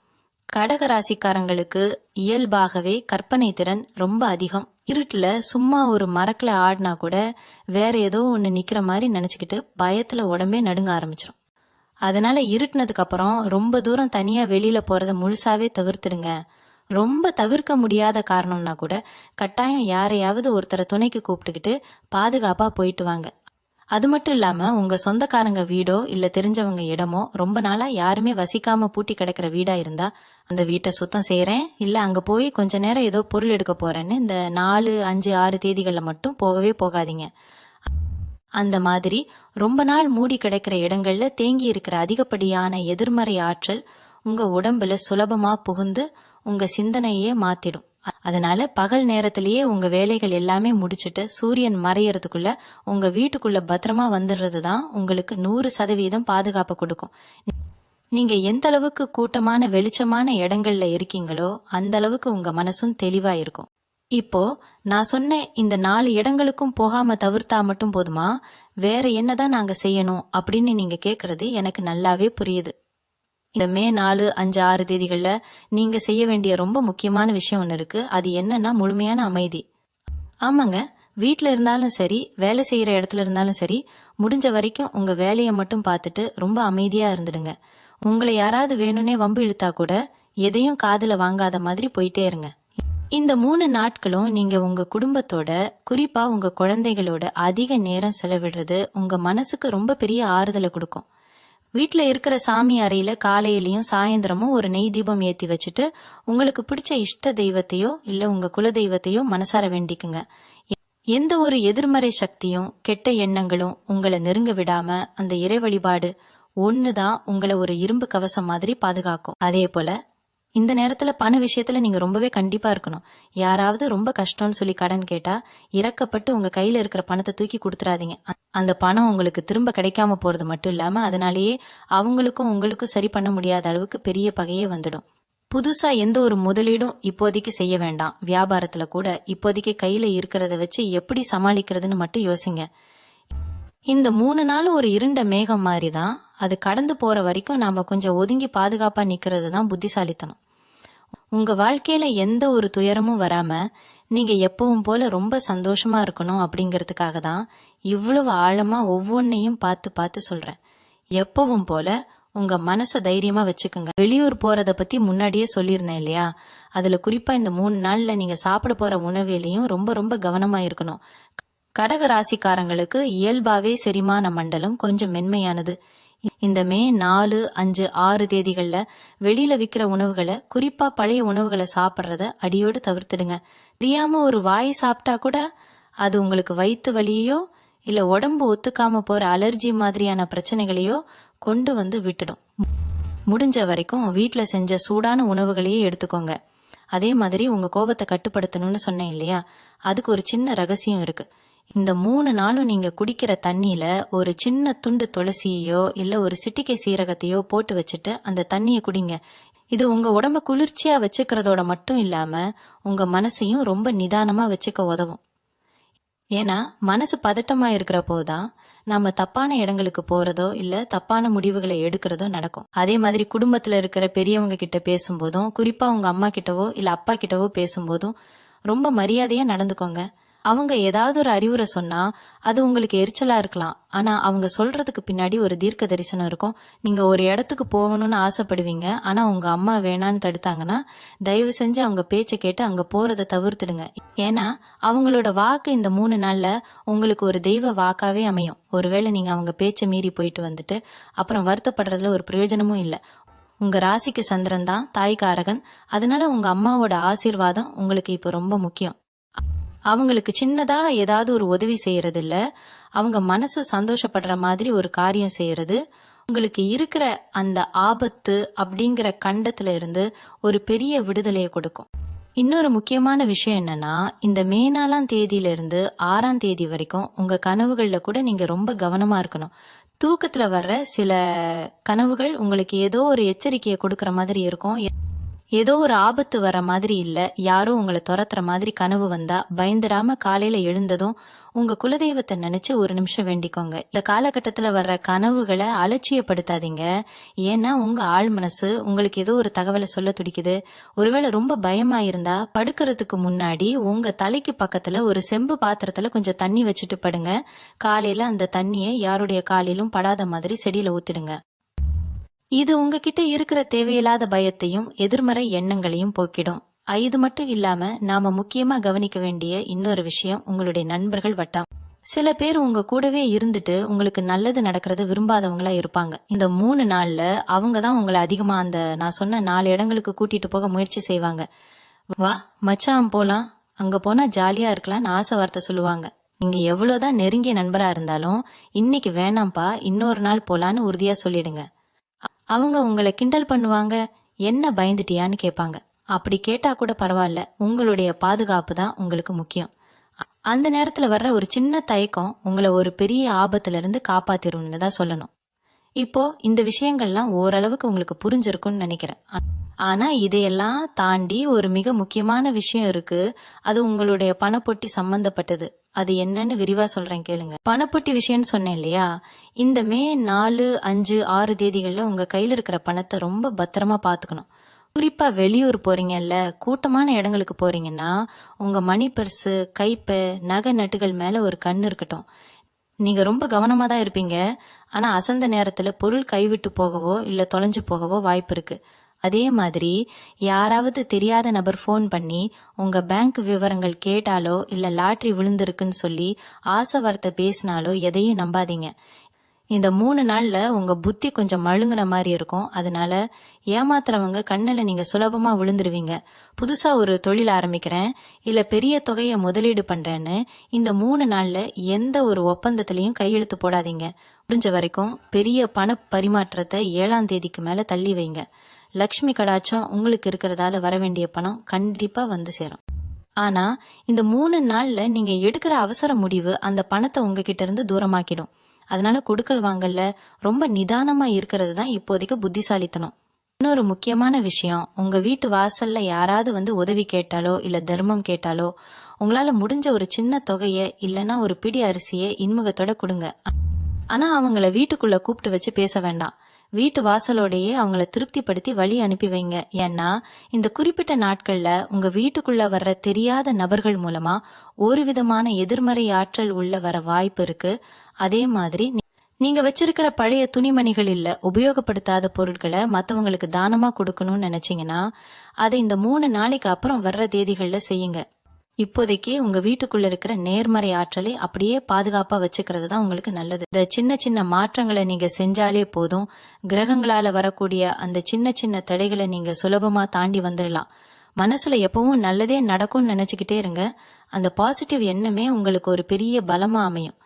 கடக ராசிக்காரங்களுக்கு இயல்பாகவே கற்பனை திறன் ரொம்ப அதிகம். இருட்டுல சும்மா ஒரு மரக்குல ஆடினா கூட வேற ஏதோ ஒண்ணு நிக்கிற மாதிரி நினைச்சுக்கிட்டு பயத்துல உடம்பே நடுங்க ஆரம்பிச்சிடும். அதனால இருட்டுனதுக்கு அப்புறம் ரொம்ப தூரம் தனியா வெளியில போறத முழுசாவே தவிர்த்துடுங்க. ரொம்ப தவிர்க்க முடியாத காரணம்னா கூட கட்டாயம் யாரையாவது ஒருத்தரை துணைக்கு கூப்பிட்டுக்கிட்டு பாதுகாப்பா போயிட்டு வாங்க. அது மட்டும் இல்லாம உங்க சொந்தக்காரங்க வீடோ இல்ல தெரிஞ்சவங்க இடமோ ரொம்ப நாளா யாருமே வசிக்காம பூட்டி கிடக்கிற வீடா இருந்தா அந்த வீட்டை சுத்தம் செய்யறேன் இல்ல அங்க போய் கொஞ்ச நேரம் ஏதோ பொருள் எடுக்க போறேன்னு இந்த 4, 5, 6 தேதிகள்ல மட்டும் போகவே போகாதீங்க. அந்த மாதிரி ரொம்ப நாள் மூடி கிடக்கிற இடங்கள்ல தேங்கி இருக்கிற அதிகப்படியான எதிர்மறை ஆற்றல் உங்க உடம்புல சுலபமா புகுந்து உங்க சிந்தனையே மாத்திடும். அதனால பகல் நேரத்திலேயே உங்க வேலைகள் எல்லாமே முடிச்சுட்டு சூரியன் மறையறதுக்குள்ள உங்க வீட்டுக்குள்ள பத்திரமா வந்துடுறது தான் உங்களுக்கு 100% பாதுகாப்பு கொடுக்கும். நீங்க எந்த அளவுக்கு கூட்டமான வெளிச்சமான இடங்கள்ல இருக்கீங்களோ அந்த அளவுக்கு உங்க மனசும் தெளிவா இருக்கும். இப்போ நான் சொன்ன இந்த 4 இடங்களுக்கும் போகாம தவிர்த்தா மட்டும் போதுமா, வேற என்னதான் நாங்க செய்யணும் அப்படின்னு நீங்க கேக்குறது எனக்கு நல்லாவே புரியுது. இந்த மே 4, 5, 6 தேதிகள்ல நீங்க செய்ய வேண்டிய ரொம்ப முக்கியமான விஷயம் ஒண்ணு இருக்கு. அது என்னன்னா முழுமையான அமைதி. ஆமாங்க, வீட்ல இருந்தாலும் சரி வேலை செய்யற இடத்துல இருந்தாலும் சரி முடிஞ்ச வரைக்கும் உங்க வேலையை மட்டும் பார்த்துட்டு ரொம்ப அமைதியா இருந்துடுங்க. உங்களை யாராவது வேணும்னே வம்பு இழுத்தா கூட எதையும் காதுல வாங்காத மாதிரி போயிட்டே இருங்க. இந்த 3 நாட்களும் நீங்க உங்க குடும்பத்தோட குறிப்பா உங்க குழந்தைகளோட அதிக நேரம் செலவிடுறது உங்க மனசுக்கு ரொம்ப பெரிய ஆறுதலை கொடுக்கும். வீட்டுல இருக்கிற சாமி அறையில காலையிலயும் சாயந்தரமும் ஒரு நெய் தீபம் ஏத்தி வச்சுட்டு உங்களுக்கு பிடிச்ச இஷ்ட தெய்வத்தையோ இல்ல உங்க குல தெய்வத்தையோ மனசார வேண்டிக்குங்க. எந்த ஒரு எதிர்மறை சக்தியும் கெட்ட எண்ணங்களும் உங்களை நெருங்க விடாம அந்த இறை வழிபாடு ஒண்ணுதான் உங்களை ஒரு இரும்பு கவசம் மாதிரி பாதுகாக்கும். அதே போல இந்த நேரத்துல பண விஷயத்துல நீங்க ரொம்பவே கண்டிப்பா இருக்கணும். யாராவது ரொம்ப கஷ்டம்னு சொல்லி கடன் கேட்டா இறக்கப்பட்டு உங்க கையில இருக்கிற பணத்தை தூக்கி கொடுத்துறாதீங்க. அந்த பணம் உங்களுக்கு திரும்ப கிடைக்காம போறது மட்டும் இல்லாம அதனாலேயே அவங்களுக்கும் உங்களுக்கும் சரி பண்ண முடியாத அளவுக்கு பெரிய பகையே வந்துடும். புதுசா எந்த ஒரு முதலீடும் இப்போதைக்கு செய்ய வேண்டாம். வியாபாரத்துல கூட இப்போதைக்கு கையில இருக்கிறத வச்சு எப்படி சமாளிக்கிறதுன்னு மட்டும் யோசிங்க. இந்த 3 நாளும் ஒரு இருண்ட மேகம் மாதிரிதான். அது கடந்து போற வரைக்கும் நாம கொஞ்சம் ஒதுங்கி பாதுகாப்பா நிக்கிறது தான் புத்திசாலித்தனம். உங்க வாழ்க்கையில எந்த ஒரு துயரமும் வராம நீங்க எப்பவும் போல ரொம்ப சந்தோஷமா இருக்கணும் அப்படிங்கறதுக்காக தான் இவ்வளவு ஆழமா ஒவ்வொன்னையும் பார்த்து பார்த்து சொல்றேன். எப்பவும் போல உங்க மனச தைரியமா வச்சுக்கோங்க. வெளியூர் போறத பத்தி முன்னாடியே சொல்லியிருந்தேன் இல்லையா, அதுல குறிப்பா இந்த 3 நாள்ல நீங்க சாப்பிட போற உணவிலையும் ரொம்ப ரொம்ப கவனமா இருக்கணும். கடக ராசிக்காரங்களுக்கு இயல்பாவே செரிமான மண்டலம் கொஞ்சம் மென்மையானது. இந்த மே 4, 5, 6 தேதிகள்ல வெளியில விக்கிற உணவுகளை குறிப்பா பழைய உணவுகளை சாப்பிட்றத அடியோடு தவிர்த்துடுங்க. தெரியாம ஒரு வாய் சாப்பிட்டா கூட அது உங்களுக்கு வயிற்று வலியோ இல்ல உடம்பு ஒத்துக்காம போற அலர்ஜி மாதிரியான பிரச்சனைகளையோ கொண்டு வந்து விட்டுடும். முடிஞ்ச வரைக்கும் வீட்டுல செஞ்ச சூடான உணவுகளையே எடுத்துக்கோங்க. அதே மாதிரி உங்க கோபத்தை கட்டுப்படுத்தணும்னு சொன்னேன் இல்லையா, அதுக்கு ஒரு சின்ன ரகசியம் இருக்கு. இந்த 3 நாளும் நீங்க குடிக்கிற தண்ணியில ஒரு சின்ன துண்டு துளசியோ இல்ல ஒரு சிட்டிகை சீரகத்தையோ போட்டு வச்சுட்டு அந்த தண்ணியை குடிங்க. இது உங்க உடம்ப குளிர்ச்சியா வச்சுக்கிறதோட மட்டும் இல்லாம உங்க மனசையும் ரொம்ப நிதானமா வச்சுக்க உதவும். ஏன்னா மனசு பதட்டமா இருக்கிறப்போதான் நம்ம தப்பான இடங்களுக்கு போறதோ இல்ல தப்பான முடிவுகளை எடுக்கிறதோ நடக்கும். அதே மாதிரி குடும்பத்துல இருக்கிற பெரியவங்க கிட்ட பேசும்போதும், குறிப்பா உங்க அம்மா கிட்டவோ இல்ல அப்பா கிட்டவோ பேசும்போதும் ரொம்ப மரியாதையா நடந்துக்கோங்க. அவங்க ஏதாவது ஒரு அறிவுரை சொன்னா அது உங்களுக்கு எரிச்சலா இருக்கலாம். ஆனா அவங்க சொல்றதுக்கு பின்னாடி ஒரு தீர்க்க தரிசனம் இருக்கும். நீங்க ஒரு இடத்துக்கு போகணும்னு ஆசைப்படுவீங்க, ஆனா உங்க அம்மா வேணான்னு தடுத்தாங்கன்னா தயவு செஞ்சு அவங்க பேச்சை கேட்டு அங்க போறதை தவிர்த்துடுங்க. ஏன்னா அவங்களோட வாக்கு இந்த 3 நாள்ல உங்களுக்கு ஒரு தெய்வ வாக்காவே அமையும். ஒருவேளை நீங்க அவங்க பேச்சை மீறி போயிட்டு வந்துட்டு அப்புறம் வருத்தப்படுறதுல ஒரு பிரயோஜனமும் இல்ல. உங்க ராசிக்கு சந்திரன் தான் தாய்காரகன். அதனால உங்க அம்மாவோட ஆசீர்வாதம் உங்களுக்கு இப்ப ரொம்ப முக்கியம். அவங்களுக்கு சின்னதா ஏதாவது ஒரு உதவி செய்யறது இல்ல, அவங்க மனசு சந்தோஷப்படுற மாதிரி ஒரு காரியம் செய்யறது உங்களுக்கு இருக்கிற அந்த ஆபத்து அப்படிங்கிற கண்டத்துல இருந்து ஒரு பெரிய விடுதலையை கொடுக்கும். இன்னொரு முக்கியமான விஷயம் என்னன்னா, இந்த மே 4ஆம் தேதியில இருந்து 6ஆம் தேதி வரைக்கும் உங்க கனவுகள்ல கூட நீங்க ரொம்ப கவனமா இருக்கணும். தூக்கத்துல வர்ற சில கனவுகள் உங்களுக்கு ஏதோ ஒரு எச்சரிக்கையை கொடுக்கற மாதிரி இருக்கும். ஏதோ ஒரு ஆபத்து வர மாதிரி இல்ல, யாரோ உங்களை துரத்துற மாதிரி கனவு வந்தா பயந்துடாம காலையில எழுந்ததும் உங்க குலதெய்வத்தை நினைச்சு ஒரு நிமிஷம் வேண்டிக்கோங்க. இந்த காலகட்டத்துல வர்ற கனவுகளை அலட்சியப்படுத்தாதீங்க. ஏன்னா உங்க ஆழ் மனசு உங்களுக்கு ஏதோ ஒரு தகவலை சொல்ல துடிக்குது. ஒருவேளை ரொம்ப பயமா இருந்தா படுக்கிறதுக்கு முன்னாடி உங்க தலைக்கு பக்கத்துல ஒரு செம்பு பாத்திரத்துல கொஞ்சம் தண்ணி வச்சுட்டு படுங்க. காலையில அந்த தண்ணியை யாருடைய காலிலும் படாத மாதிரி செடியில ஊத்திடுங்க. இது உங்ககிட்ட இருக்கிற தேவையில்லாத பயத்தையும் எதிர்மறை எண்ணங்களையும் போக்கிடும். இது மட்டும் இல்லாம நாம முக்கியமா கவனிக்க வேண்டிய இன்னொரு விஷயம் உங்களுடைய நண்பர்கள் வட்டம். சில பேர் உங்க கூடவே இருந்துட்டு உங்களுக்கு நல்லது நடக்கிறத விரும்பாதவங்களா இருப்பாங்க. இந்த 3 நாள்ல அவங்க தான் உங்களை அதிகமா அந்த நான் சொன்ன 4 இடங்களுக்கு கூட்டிட்டு போக முயற்சி செய்வாங்க. வா மச்சான் போலாம், அங்க போனா ஜாலியா இருக்கலாம்னு ஆசை வார்த்தை சொல்லுவாங்க. நீங்க எவ்வளவுதான் நெருங்கிய நண்பரா இருந்தாலும் இன்னைக்கு வேணாம்ப்பா, இன்னொரு நாள் போலான்னு உறுதியா சொல்லிடுங்க. அவங்க உங்களை கிண்டல் பண்ணுவாங்க, என்ன பயந்துட்டியான்னு கேட்பாங்க. அப்படி கேட்டா கூட பரவாயில்ல, உங்களுடைய பாதுகாப்பு தான் உங்களுக்கு முக்கியம். அந்த நேரத்துல வர்ற ஒரு சின்ன தயக்கம் உங்களை ஒரு பெரிய ஆபத்துல இருந்து காப்பாத்திரும்னு தான் சொல்லணும். இப்போ இந்த விஷயங்கள்லாம் ஓரளவுக்கு உங்களுக்கு புரிஞ்சிருக்கும்னு நினைக்கிறேன். ஆனா இதையெல்லாம் தாண்டி ஒரு மிக முக்கியமான விஷயம் இருக்கு. அது உங்களுடைய பணப்பொட்டி சம்பந்தப்பட்டது. அது என்னன்னு விரிவா சொல்றேன் கேளுங்க. பணப்பொட்டி விஷயம்னு சொன்னேன் இல்லையா, இந்த மே 4, 5, 6 தேதிகள்ல உங்க கையில இருக்கிற பணத்தை ரொம்ப பத்திரமா பாத்துக்கணும். குறிப்பா வெளியூர் போறீங்கல்ல, கூட்டமான இடங்களுக்கு போறீங்கன்னா உங்க மணி பர்ஸு, கைப்பை, நகை நட்டுகள் மேல ஒரு கண் இருக்கட்டும். நீங்க ரொம்ப கவனமா தான் இருப்பீங்க, ஆனா அசந்த நேரத்துல பொருள் கைவிட்டு போகவோ இல்ல தொலைஞ்சு போகவோ வாய்ப்பு இருக்கு. அதே மாதிரி யாராவது தெரியாத நபர் ஃபோன் பண்ணி உங்க பேங்க் விவரங்கள் கேட்டாலோ இல்ல லாட்டரி விழுந்திருக்குன்னு சொல்லி ஆசை வார்த்தை பேசினாலோ எதையும் நம்பாதீங்க. இந்த 3 நாள்ல உங்க புத்தி கொஞ்சம் மழுங்குன மாதிரி இருக்கும். அதனால ஏமாத்துறவங்க கண்ணுல நீங்க சுலபமா விழுந்துருவீங்க. புதுசா ஒரு தொழில் ஆரம்பிக்கிறேன் இல்ல பெரிய தொகையை முதலீடு பண்றேன்னு இந்த 3 நாள்ல எந்த ஒரு ஒப்பந்தத்திலையும் கையெழுத்து போடாதீங்க. முடிஞ்ச வரைக்கும் பெரிய பண பரிமாற்றத்தை 7ஆம் தேதிக்கு மேல தள்ளி வைங்க. லக்ஷ்மி கடாட்சம் உங்களுக்கு இருக்கிறதால வர வேண்டிய பணம் கண்டிப்பா வந்து சேரும். ஆனா இந்த 3 நாள்ல நீங்க எடுக்கிற அவசர முடிவு அந்த பணத்தை உங்ககிட்ட இருந்து தூரமாக்கிடும். அதனால கொடுக்கல் வாங்கல்ல ரொம்ப நிதானமா இருக்கிறது தான் இப்போதைக்கு புத்திசாலித்தனம். இன்னொரு முக்கியமான விஷயம், உங்க வீட்டு வாசல்ல யாராவது வந்து உதவி கேட்டாலோ இல்ல தர்மம் கேட்டாலோ உங்களால முடிஞ்ச ஒரு சின்ன தொகையை இல்லைன்னா ஒரு பிடி அரிசியை இன்முகத்தோட கொடுங்க. ஆனா அவங்கள வீட்டுக்குள்ள கூப்பிட்டு வச்சு பேச வேண்டாம். வீட்டு வாசலோடையே அவங்கள திருப்திப்படுத்தி வழி அனுப்பி வைங்க. ஏன்னா இந்த குறிப்பிட்ட நாட்கள்ல உங்க வீட்டுக்குள்ள வர்ற தெரியாத நபர்கள் மூலமா ஒரு விதமான எதிர்மறை ஆற்றல் உள்ள வர வாய்ப்பு இருக்கு. அதே மாதிரி நீங்க வச்சிருக்கிற பழைய துணிமணிகள் இல்ல உபயோகப்படுத்தாத பொருட்களை மத்தவங்களுக்கு தானமா கொடுக்கணும்னு நினைச்சீங்கன்னா அதை இந்த 3 நாளைக்கு அப்புறம் வர்ற தேதிகள்ல செய்யுங்க. இப்போதைக்கு உங்க வீட்டுக்குள்ள இருக்கிற நேர்மறை ஆற்றலை அப்படியே பாதுகாப்பா வச்சுக்கிறது தான் உங்களுக்கு நல்லது. இந்த சின்ன சின்ன மாற்றங்களை நீங்க செஞ்சாலே போதும். கிரகங்களால வரக்கூடிய அந்த சின்ன சின்ன தடைகளை நீங்க சுலபமா தாண்டி வந்துடலாம். மனசுல எப்பவும் நல்லதே நடக்கும்னு நினைச்சுக்கிட்டே இருங்க. அந்த பாசிட்டிவ் எண்ணமே உங்களுக்கு ஒரு பெரிய பலமா அமையும்.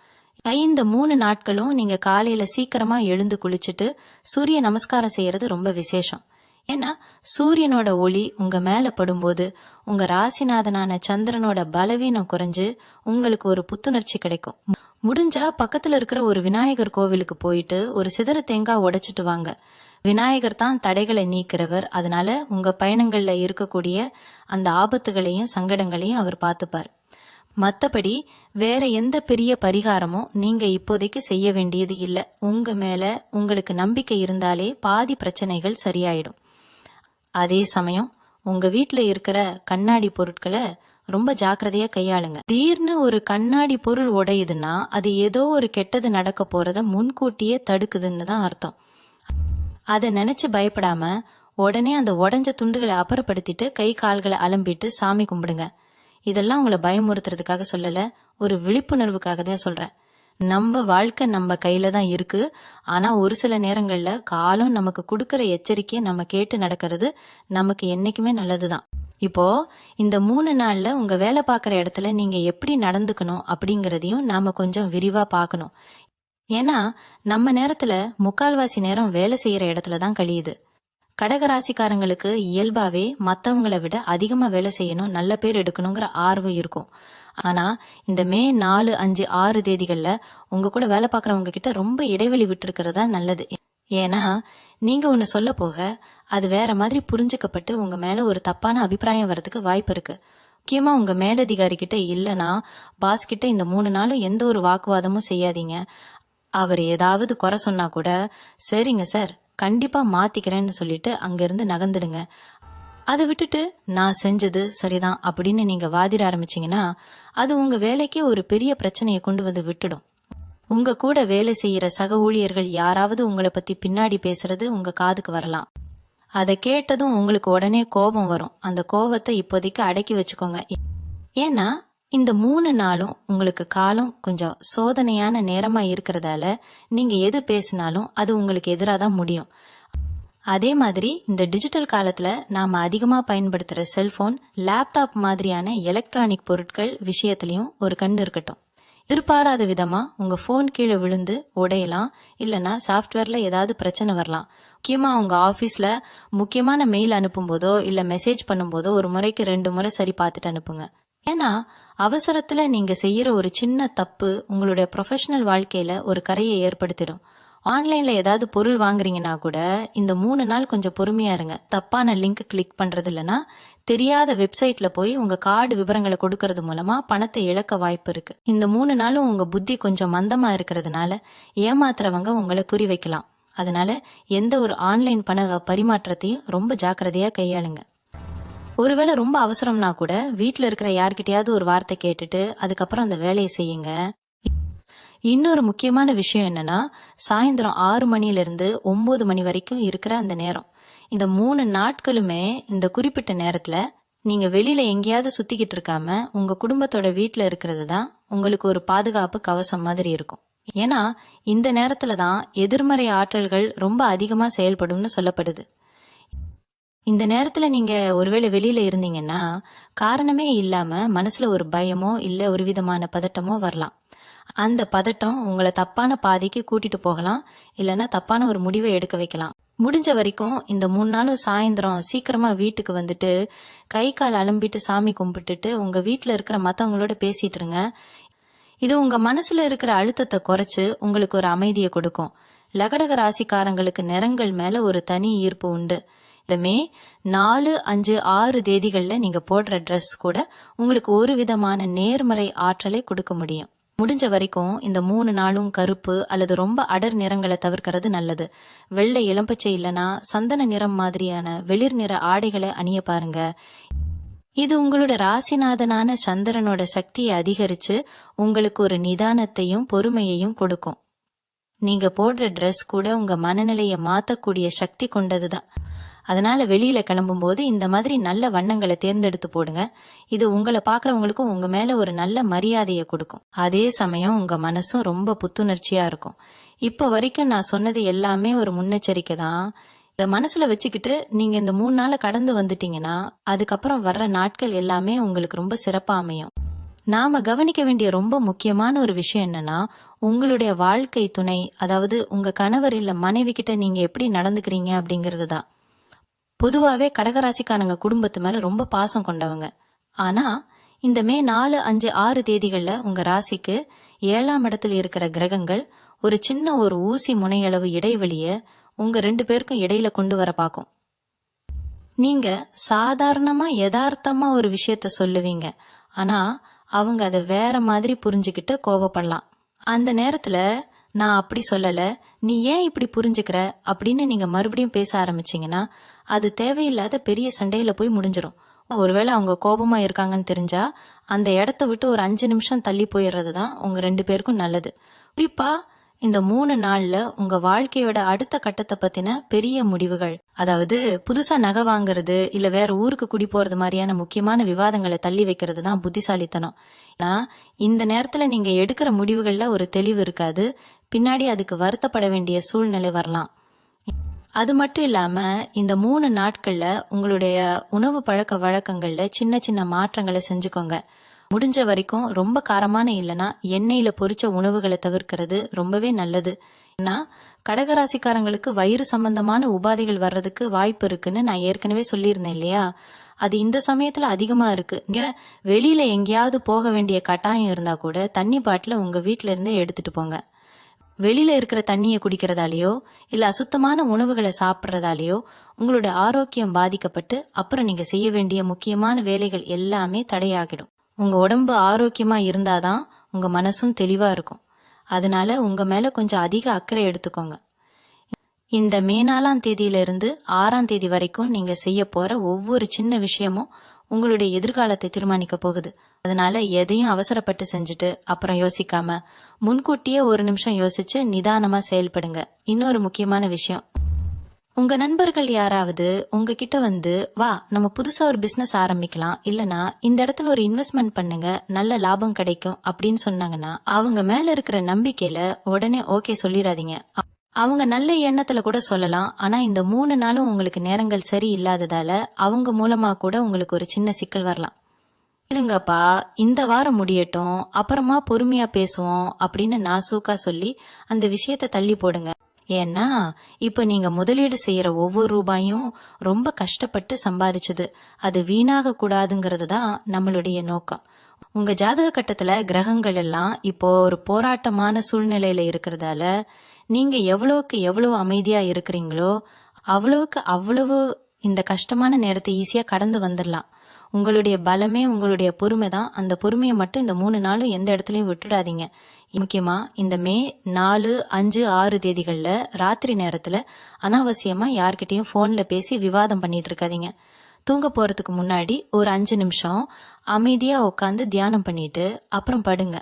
இந்த 3 நாட்களும் நீங்க காலையில சீக்கிரமா எழுந்து குளிச்சுட்டு சூரிய நமஸ்காரம் செய்யறது ரொம்ப விசேஷம். ஏன்னா சூரியனோட ஒளி உங்க மேல படும்போது உங்க ராசிநாதனான சந்திரனோட பலவீனம் குறைஞ்சு உங்களுக்கு ஒரு புத்துணர்ச்சி கிடைக்கும். முடிஞ்சா பக்கத்துல இருக்கிற ஒரு விநாயகர் கோவிலுக்கு போயிட்டு ஒரு சிதற தேங்காய் உடைச்சிட்டு வாங்க. விநாயகர் தான் தடைகளை நீக்கிறவர். அதனால உங்க பயணங்கள்ல இருக்கக்கூடிய அந்த ஆபத்துகளையும் சங்கடங்களையும் அவர் பார்த்துப்பார். மத்தபடி வேற எந்த பெரிய பரிகாரமும் நீங்க இப்போதைக்கு செய்ய வேண்டியது இல்ல. உங்க மேல உங்களுக்கு நம்பிக்கை இருந்தாலே பாதி பிரச்சனைகள் சரியாயிடும். அதே சமயம் உங்க வீட்ல இருக்கிற கண்ணாடி பொருட்களை ரொம்ப ஜாக்கிரதையா கையாளுங்க. திடீர்னு ஒரு கண்ணாடி பொருள் உடையுதுன்னா அது ஏதோ ஒரு கெட்டது நடக்க போறத முன்கூட்டியே தடுக்குதுன்னு தான் அர்த்தம். அதை நினைச்சு பயப்படாம உடனே அந்த உடைஞ்ச துண்டுகளை அப்புறப்படுத்திட்டு கை கால்களை அலம்பிட்டு சாமி கும்பிடுங்க. இதெல்லாம் உங்களை பயமுறுத்துறதுக்காக சொல்லல, ஒரு விழிப்புணர்வுக்காக தான் சொல்றேன். நம்ம வாழ்க்கை நம்ம கையில தான் இருக்கு. ஆனா ஒரு சில நேரங்கள்ல காலம் நமக்கு கொடுக்கற எச்சரிக்கையை நம்ம கேட்டு நடக்கிறது நமக்கு என்னைக்குமே நல்லதுதான். இப்போ இந்த 3 நாள்ல உங்க வேலை பார்க்குற இடத்துல நீங்க எப்படி நடந்துக்கணும் அப்படிங்கறதையும் நாம கொஞ்சம் விரிவா பார்க்கணும். ஏன்னா நம்ம நேரத்துல முக்கால்வாசி நேரம் வேலை செய்யற இடத்துல தான் கழியுது. கடகராசிக்காரங்களுக்கு இயல்பாவே மத்தவங்களை விட அதிகமா வேலை செய்யணும், நல்ல பேர் எடுக்கணுங்கிற ஆர்வம் இருக்கும். ஆனா இந்த மே 4, 5, 6 தேதிகள்ல உங்க கூட வேலை பார்க்கறவங்க கிட்ட ரொம்ப இடைவெளி விட்டு இருக்கிறதா நல்லது. ஏன்னா நீங்க ஒண்ணு சொல்ல போக அது வேற மாதிரி புரிஞ்சுக்கப்பட்டு உங்க மேல ஒரு தப்பான அபிப்பிராயம் வர்றதுக்கு வாய்ப்பு இருக்கு. முக்கியமா உங்க மேலதிகாரி கிட்ட இல்லனா பாஸ் கிட்ட இந்த 3 நாளும் எந்த ஒரு வாக்குவாதமும் செய்யாதீங்க. அவர் ஏதாவது குறை சொன்னா கூட சரிங்க சார் கண்டிப்பா மாத்திக்கிறேன்னு சொல்லிட்டு அங்கிருந்து நகர்ந்துடுங்க. அதை விட்டுட்டு நான் செஞ்சது சரிதான் அப்படின்னு நீங்க வாதிட ஆரம்பிச்சீங்கன்னா அது உங்க வேலைக்கே ஒரு பெரிய பிரச்சனையை கொண்டு வந்து விட்டுடும். உங்க கூட வேலை செய்யற சக ஊழியர்கள் யாராவது உங்களை பத்தி பின்னாடி பேசுறது உங்க காதுக்கு வரலாம். அதை கேட்டதும் உங்களுக்கு உடனே கோபம் வரும். அந்த கோபத்தை இப்போதைக்கு அடக்கி வச்சுக்கோங்க. ஏன்னா இந்த 3 நாளும் உங்களுக்கு காலம் கொஞ்சம் சோதனையான நேரமா இருக்கிறதால நீங்க எது பேசினாலும் அது உங்களுக்கு எதிராக தான் முடியும். அதே மாதிரி இந்த டிஜிட்டல் காலத்துல நாம அதிகமா பயன்படுத்துற செல்போன், லேப்டாப் மாதிரியான எலக்ட்ரானிக் பொருட்கள் விஷயத்திலயும் ஒரு கண் இருக்கட்டும். எதிர்பாராத விதமா உங்க போன் கீழே விழுந்து உடையலாம், இல்லனா சாஃப்ட்வேர்ல ஏதாவது பிரச்சனை வரலாம். முக்கியமா உங்க ஆபீஸ்ல முக்கியமான மெயில் அனுப்பும் போதோ இல்ல மெசேஜ் பண்ணும் போதோ ஒரு முறைக்கு 2 முறை சரி பார்த்துட்டு அனுப்புங்க. ஏன்னா அவசரத்துல நீங்க செய்யற ஒரு சின்ன தப்பு உங்களுடைய ப்ரொஃபஷனல் வாழ்க்கையில ஒரு கரையை ஏற்படுத்திடும். ஆன்லைன்ல ஏதாவது பொருள் வாங்குறீங்கன்னா கூட இந்த 3 நாள் கொஞ்சம் பொறுமையா இருங்க. தப்பான லிங்க் கிளிக் பண்றது இல்லைன்னா தெரியாத வெப்சைட்ல போய் உங்க கார்டு விவரங்களை கொடுக்கறது மூலமா பணத்தை இழக்க வாய்ப்பு இருக்கு. இந்த 3 நாளும் உங்க புத்தி கொஞ்சம் மந்தமா இருக்கிறதுனால ஏமாத்துறவங்க உங்களை குறி வைக்கலாம். அதனால எந்த ஒரு ஆன்லைன் பண பரிமாற்றத்தையும் ரொம்ப ஜாக்கிரதையா கையாளுங்க. ஒருவேளை ரொம்ப அவசரம்னா கூட வீட்டுல இருக்கிற யார்கிட்டயாவது ஒரு வார்த்தை கேட்டுட்டு அதுக்கப்புறம் அந்த வேலையை செய்யுங்க. இன்னொரு முக்கியமான விஷயம் என்னன்னா சாயந்தரம் 6 மணில இருந்து 9 மணி வரைக்கும் இருக்கிற அந்த நேரம், இந்த 3 நாட்களுமே இந்த குறிப்பிட்ட நேரத்துல நீங்க வெளியில எங்கேயாவது சுத்திக்கிட்டு இருக்காம உங்க குடும்பத்தோட வீட்டுல இருக்கிறது தான் உங்களுக்கு ஒரு பாதுகாப்பு கவசம் மாதிரி இருக்கும். ஏன்னா இந்த நேரத்துல தான் எதிர்மறை ஆற்றல்கள் ரொம்ப அதிகமா செயல்படும்னு சொல்லப்படுது. இந்த நேரத்துல நீங்க ஒருவேளை வெளியில இருந்தீங்கன்னா காரணமே இல்லாம மனசுல ஒரு பயமோ இல்ல ஒரு விதமான பதட்டமோ வரலாம். அந்த பதட்டம் உங்களை தப்பான பாதைக்கு கூட்டிட்டு போகலாம், இல்லைன்னா தப்பான ஒரு முடிவை எடுக்க வைக்கலாம். முடிஞ்ச வரைக்கும் இந்த 3 நாளும் சாயந்தரம் சீக்கிரமா வீட்டுக்கு வந்துட்டு கை கால் அலம்பிட்டு சாமி கும்பிட்டுட்டு உங்க வீட்டுல இருக்கிற மத்தவங்களோட பேசிட்டு இருங்க. இது உங்க மனசுல இருக்கிற அழுத்தத்தை குறைச்சு உங்களுக்கு ஒரு அமைதியை கொடுக்கும். லகடக ராசிக்காரங்களுக்கு நிறங்கள் மேல ஒரு தனி ஈர்ப்பு உண்டு. இந்த மே 4, 5, 6 தேதிகள்ல நீங்க போடுற ட்ரெஸ் கூட உங்களுக்கு ஒரு விதமான நேர்மறை ஆற்றலை கொடுக்க முடியும். முடிஞ்ச வரைக்கும் இந்த 3 நாளும் கருப்பு அல்லது ரொம்ப அடர் நிறங்களை தவிர்க்கிறது நல்லது. வெள்ளை, இளம்பச்சை இல்லனா சந்தன நிறம் மாதிரியான வெளிர் நிற ஆடைகளை அணிய பாருங்க. இது உங்களோட ராசிநாதனான சந்திரனோட சக்தியை அதிகரிச்சு உங்களுக்கு ஒரு நிதானத்தையும் பொறுமையையும் கொடுக்கும். நீங்க போடுற ட்ரெஸ் கூட உங்க மனநிலையை மாத்தக்கூடிய சக்தி கொண்டதுதான். அதனால வெளியில கிளம்பும் போது இந்த மாதிரி நல்ல வண்ணங்களை தேர்ந்தெடுத்து போடுங்க. இது உங்களை பாக்குறவங்களுக்கும் உங்க மேல ஒரு நல்ல மரியாதையை கொடுக்கும். அதே சமயம் உங்க மனசும் ரொம்ப புத்துணர்ச்சியா இருக்கும். இப்ப வரைக்கும் நான் சொன்னது எல்லாமே ஒரு முன்னெச்சரிக்கை தான். இத மனசுல வச்சுக்கிட்டு நீங்க இந்த 3 நாளை கடந்து வந்துட்டீங்கன்னா அதுக்கப்புறம் வர்ற நாட்கள் எல்லாமே உங்களுக்கு ரொம்ப சிறப்பா அமையும். நாம கவனிக்க வேண்டிய ரொம்ப முக்கியமான ஒரு விஷயம் என்னன்னா உங்களுடைய வாழ்க்கை துணை, அதாவது உங்க கணவர் இல்ல மனைவி கிட்ட நீங்க எப்படி நடந்துக்கிறீங்க அப்படிங்கிறது தான். பொதுவாவே கடகராசிக்காரங்க குடும்பத்து மேல ரொம்ப பாசம் கொண்டவங்க. ஆனா இந்த மே 4, 5, 6 தேதிகள்ல உங்க ராசிக்கு 7ஆம் இடத்துல இருக்கிற கிரகங்கள் ஒரு சின்ன ஒரு ஊசி முனையளவு இடைவெளிய உங்க 2 பேருக்கும் இடையில கொண்டு வர பாக்கும். நீங்க சாதாரணமா யதார்த்தமா ஒரு விஷயத்த சொல்லுவீங்க. ஆனா அவங்க அதை வேற மாதிரி புரிஞ்சுக்கிட்டு கோபப்படலாம். அந்த நேரத்துல நான் அப்படி சொல்லல, நீ ஏன் இப்படி புரிஞ்சுக்கிற அப்படின்னு நீங்க மறுபடியும் பேச ஆரம்பிச்சீங்கன்னா அது தேவையில்லாத பெரிய சண்டையில போய் முடிஞ்சிரும். ஒருவேளை அவங்க கோபமா இருக்காங்கன்னு தெரிஞ்சா அந்த இடத்த விட்டு ஒரு 5 நிமிஷம் தள்ளி போயிடுறதுதான் உங்க 2 பேருக்கும் நல்லது. குறிப்பா இந்த 3 நாள்ல உங்க வாழ்க்கையோட அடுத்த கட்டத்தை பத்தின பெரிய முடிவுகள், அதாவது புதுசா நகை வாங்குறது இல்ல வேற ஊருக்கு குடி போறது மாதிரியான முக்கியமான விவாதங்களை தள்ளி வைக்கிறது தான் புத்திசாலித்தனம். ஏன்னா இந்த நேரத்துல நீங்க எடுக்கிற முடிவுகள்ல ஒரு தெளிவு இருக்காது, பின்னாடி அதுக்கு வருத்தப்பட வேண்டிய சூழ்நிலை வரலாம். அது மட்டும் இல்லாம இந்த 3 நாட்கள்ல உங்களுடைய உணவு பழக்க வழக்கங்கள்ல சின்ன சின்ன மாற்றங்களை செஞ்சுக்கோங்க. முடிஞ்ச வரைக்கும் ரொம்ப காரமான இல்லைன்னா எண்ணெயில பொரிச்ச உணவுகளை தவிர்க்கிறது ரொம்பவே நல்லது. ஏன்னா கடகராசிக்காரங்களுக்கு வயிறு சம்பந்தமான உபாதைகள் வர்றதுக்கு வாய்ப்பு இருக்குன்னு நான் ஏற்கனவே சொல்லியிருந்தேன் இல்லையா? அது இந்த சமயத்துல அதிகமா இருக்கு. இங்க வெளியில எங்கேயாவது போக வேண்டிய கட்டாயம் இருந்தா கூட தண்ணி பாட்டில உங்க வீட்ல இருந்தே எடுத்துட்டு போங்க. வெளியில இருக்கிற தண்ணியை குடிக்கிறதாலேயோ இல்ல அசுத்தமான உணவுகளை சாப்பிட்றதாலேயோ உங்களோட ஆரோக்கியம் பாதிக்கப்பட்டு அப்புறம் நீங்க செய்ய வேண்டிய முக்கியமான வேலைகள் எல்லாமே தடையாகிடும். உங்க உடம்பு ஆரோக்கியமா இருந்தாதான் உங்க மனசும் தெளிவா இருக்கும். அதனால உங்க மேல கொஞ்சம் அதிக அக்கறை எடுத்துக்கோங்க. இந்த மே 4ஆம் தேதியில இருந்து 6ஆம் தேதி வரைக்கும் நீங்க செய்ய போற ஒவ்வொரு சின்ன விஷயமும் உங்களுடைய எதிர்காலத்தை தீர்மானிக்க போகுது. அதனால எதையும் அவசரப்பட்டு செஞ்சுட்டு அப்புறம் யோசிக்காம முன்கூட்டியே ஒரு நிமிஷம் யோசிச்சு நிதானமா செயல்படுங்க. இன்னொரு முக்கியமான விஷயம், உங்க நண்பர்கள் யாராவது உங்ககிட்ட வந்து வா நம்ம புதுசா ஒரு பிசினஸ் ஆரம்பிக்கலாம், இல்லனா இந்த இடத்துல ஒரு இன்வெஸ்ட்மெண்ட் பண்ணுங்க நல்ல லாபம் கிடைக்கும் அப்படின்னு சொன்னாங்கன்னா அவங்க மேல இருக்கிற நம்பிக்கையில உடனே ஓகே சொல்லிடாதீங்க. அவங்க நல்ல எண்ணத்துல கூட சொல்லலாம், ஆனா இந்த 3 நாளும் உங்களுக்கு நேரங்கள் சரி இல்லாததால அவங்க மூலமா கூட உங்களுக்கு ஒரு சின்ன சிக்கல் வரலாம். இருங்கப்பா இந்த வாரம் முடியட்டும் அப்புறமா பொறுமையா பேசுவோம் அப்படின்னு நாசூக்கா சொல்லி அந்த விஷயத்த தள்ளி போடுங்க. ஏன்னா இப்ப நீங்க முதலீடு செய்யற ஒவ்வொரு ரூபாயும் ரொம்ப கஷ்டப்பட்டு சம்பாதிச்சது, அது வீணாக கூடாதுங்கிறது தான் நம்மளுடைய நோக்கம். உங்க ஜாதக கட்டத்துல கிரகங்கள் எல்லாம் இப்போ ஒரு போராட்டமான சூழ்நிலையில இருக்கிறதால நீங்க எவ்வளவுக்கு எவ்வளவு அமைதியா இருக்கிறீங்களோ அவ்வளவுக்கு அவ்வளவு இந்த கஷ்டமான நேரத்தை ஈஸியா கடந்து வந்துடலாம். உங்களுடைய பலமே உங்களுடைய பொறுமை தான். அந்த பொறுமையை மட்டும் இந்த 3 நாளும் எந்த இடத்துலயும் விட்டுடாதீங்க. முக்கியமா இந்த மே 4, 5, 6 தேதிகள்ல ராத்திரி நேரத்துல அனாவசியமா யார்கிட்டயும் போன்ல பேசி விவாதம் பண்ணிட்டு இருக்காதீங்க. தூங்க போறதுக்கு முன்னாடி ஒரு 5 நிமிஷம் அமைதியா உட்காந்து தியானம் பண்ணிட்டு அப்புறம் படுங்க.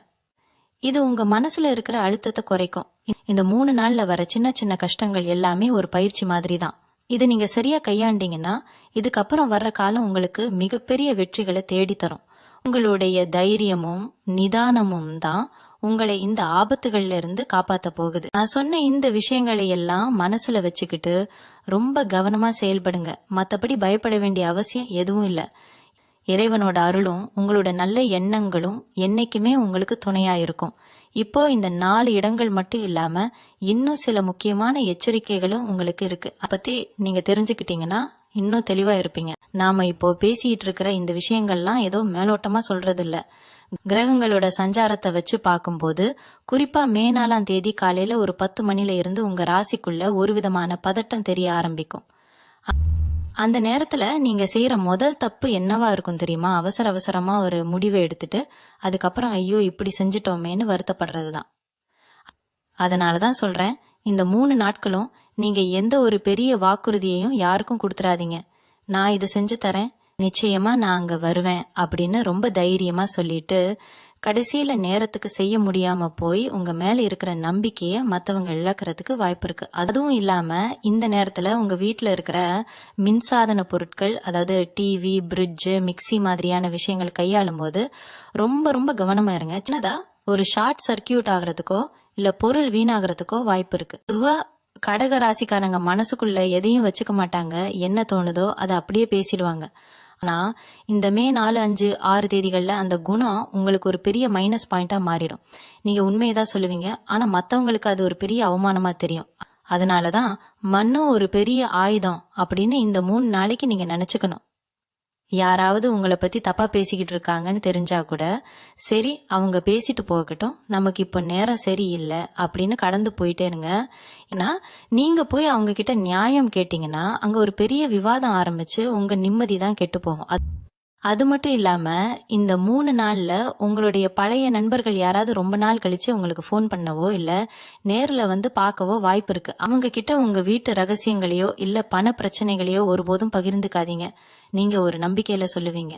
இது உங்க மனசுல இருக்கிற அழுத்தத்தை குறைக்கும். இந்த 3 நாள்ல வர சின்ன சின்ன கஷ்டங்கள் எல்லாமே ஒரு பயிற்சி மாதிரி தான். இதை நீங்க சரியா கையாண்டீங்கன்னா இதுக்கப்புறம் வர்ற காலம் உங்களுக்கு மிகப்பெரிய வெற்றிகளை தேடி தரும். உங்களுடைய தைரியமும் நிதானமும் தான் உங்களை இந்த ஆபத்துகள்ல இருந்து காப்பாத்த போகுது. நான் சொன்ன இந்த விஷயங்களை எல்லாம் மனசுல வச்சுக்கிட்டு ரொம்ப கவனமா செயல்படுங்க. மத்தபடி பயப்பட வேண்டிய அவசியம் எதுவும் இல்ல. இறைவனோட அருளும் உங்களோட நல்ல எண்ணங்களும் என்னைக்குமே உங்களுக்கு துணையா இருக்கும். இப்போ இந்த 4 இடங்கள் மட்டும் இல்லாம இன்னும் சில முக்கியமான எச்சரிக்கைகளும் உங்களுக்கு இருக்கு. அப்பத்தி நீங்க தெரிஞ்சுக்கிட்டீங்கன்னா இன்னும் தெளிவா இருப்பீங்க. நாம இப்போ பேசிட்டு இருக்கிற இந்த விஷயங்கள்லாம் ஏதோ மேலோட்டமா சொல்றது இல்ல. கிரகங்களோட சஞ்சாரத்தை வச்சு பார்க்கும்போது குறிப்பா மே 4ஆம் தேதி காலையில ஒரு 10 மணில இருந்து உங்க ராசிக்குள்ள ஒரு விதமான பதட்டம் தெரிய ஆரம்பிக்கும். அந்த நேரத்துல நீங்க செய்யற முதல் தப்பு என்னவா இருக்கும் தெரியுமா? அவசர அவசரமா ஒரு முடிவை எடுத்துட்டு அதுக்கப்புறம் ஐயோ இப்படி செஞ்சிட்டோமேன்னு வருத்தப்படுறதுதான். அதனாலதான் சொல்றேன், இந்த 3 நாட்களும் நீங்க எந்த ஒரு பெரிய வாக்குறுதியையும் யாருக்கும் கொடுத்துறாதீங்க. நான் இது செஞ்சு தரேன், நிச்சயமா நான் அங்க வருவேன் அப்படின்னு ரொம்ப தைரியமா சொல்லிட்டு கடைசியில நேரத்துக்கு செய்ய முடியாம போய் உங்க மேல இருக்கிற நம்பிக்கைய மத்தவங்க இழக்கிறதுக்கு வாய்ப்பு இருக்கு. அதுவும் இல்லாம இந்த நேரத்துல உங்க வீட்டுல இருக்கிற மின்சாதன பொருட்கள், அதாவது டிவி, பிரிட்ஜ், மிக்சி மாதிரியான விஷயங்கள் கையாளும் போது ரொம்ப ரொம்ப கவனமா இருங்க. சின்னதா ஒரு ஷார்ட் சர்க்கியூட் ஆகுறதுக்கோ இல்ல பொருள் வீணாகிறதுக்கோ வாய்ப்பு இருக்கு. பொதுவா கடக ராசிக்காரங்க மனசுக்குள்ள எதையும் வச்சுக்க மாட்டாங்க, என்ன தோணுதோ அதை அப்படியே பேசிடுவாங்க. ஆனா இந்த மே 4, 5, 6 தேதிகள்ல அந்த குணம் உங்களுக்கு ஒரு பெரிய மைனஸ் பாயிண்டா மாறிடும். நீங்க உண்மையதான் சொல்லுவீங்க, ஆனா மத்தவங்களுக்கு அது ஒரு பெரிய அவமானமா தெரியும். அதனாலதான் மண்ணும் ஒரு பெரிய ஆயுதம் அப்படின்னு இந்த 3 நாளைக்கு நீங்க நினைச்சுக்கணும். யாராவது உங்களை பத்தி தப்பா பேசிக்கிட்டு இருக்காங்கன்னு தெரிஞ்சா கூட சரி, அவங்க பேசிட்டு போகட்டும், நமக்கு இப்ப நேரம் சரியில்லை அப்படின்னு கடந்து போயிட்டே இருங்க. ஏன்னா நீங்க போய் அவங்க கிட்ட நியாயம் கேட்டீங்கன்னா அங்க ஒரு பெரிய விவாதம் ஆரம்பிச்சு உங்க நிம்மதி தான் கெட்டு போகும். அது மட்டும் இல்லாம இந்த 3 நாள்ல உங்களுடைய பழைய நண்பர்கள் யாராவது ரொம்ப நாள் கழிச்சு உங்களுக்கு ஃபோன் பண்ணவோ இல்ல நேர்ல வந்து பார்க்கவோ வாய்ப்பு இருக்கு. அவங்க கிட்ட உங்க வீட்டு ரகசியங்களையோ இல்ல பண பிரச்சனைகளையோ ஒருபோதும் பகிர்ந்துக்காதீங்க. நீங்க ஒரு நம்பிக்கையில சொல்லுவீங்க,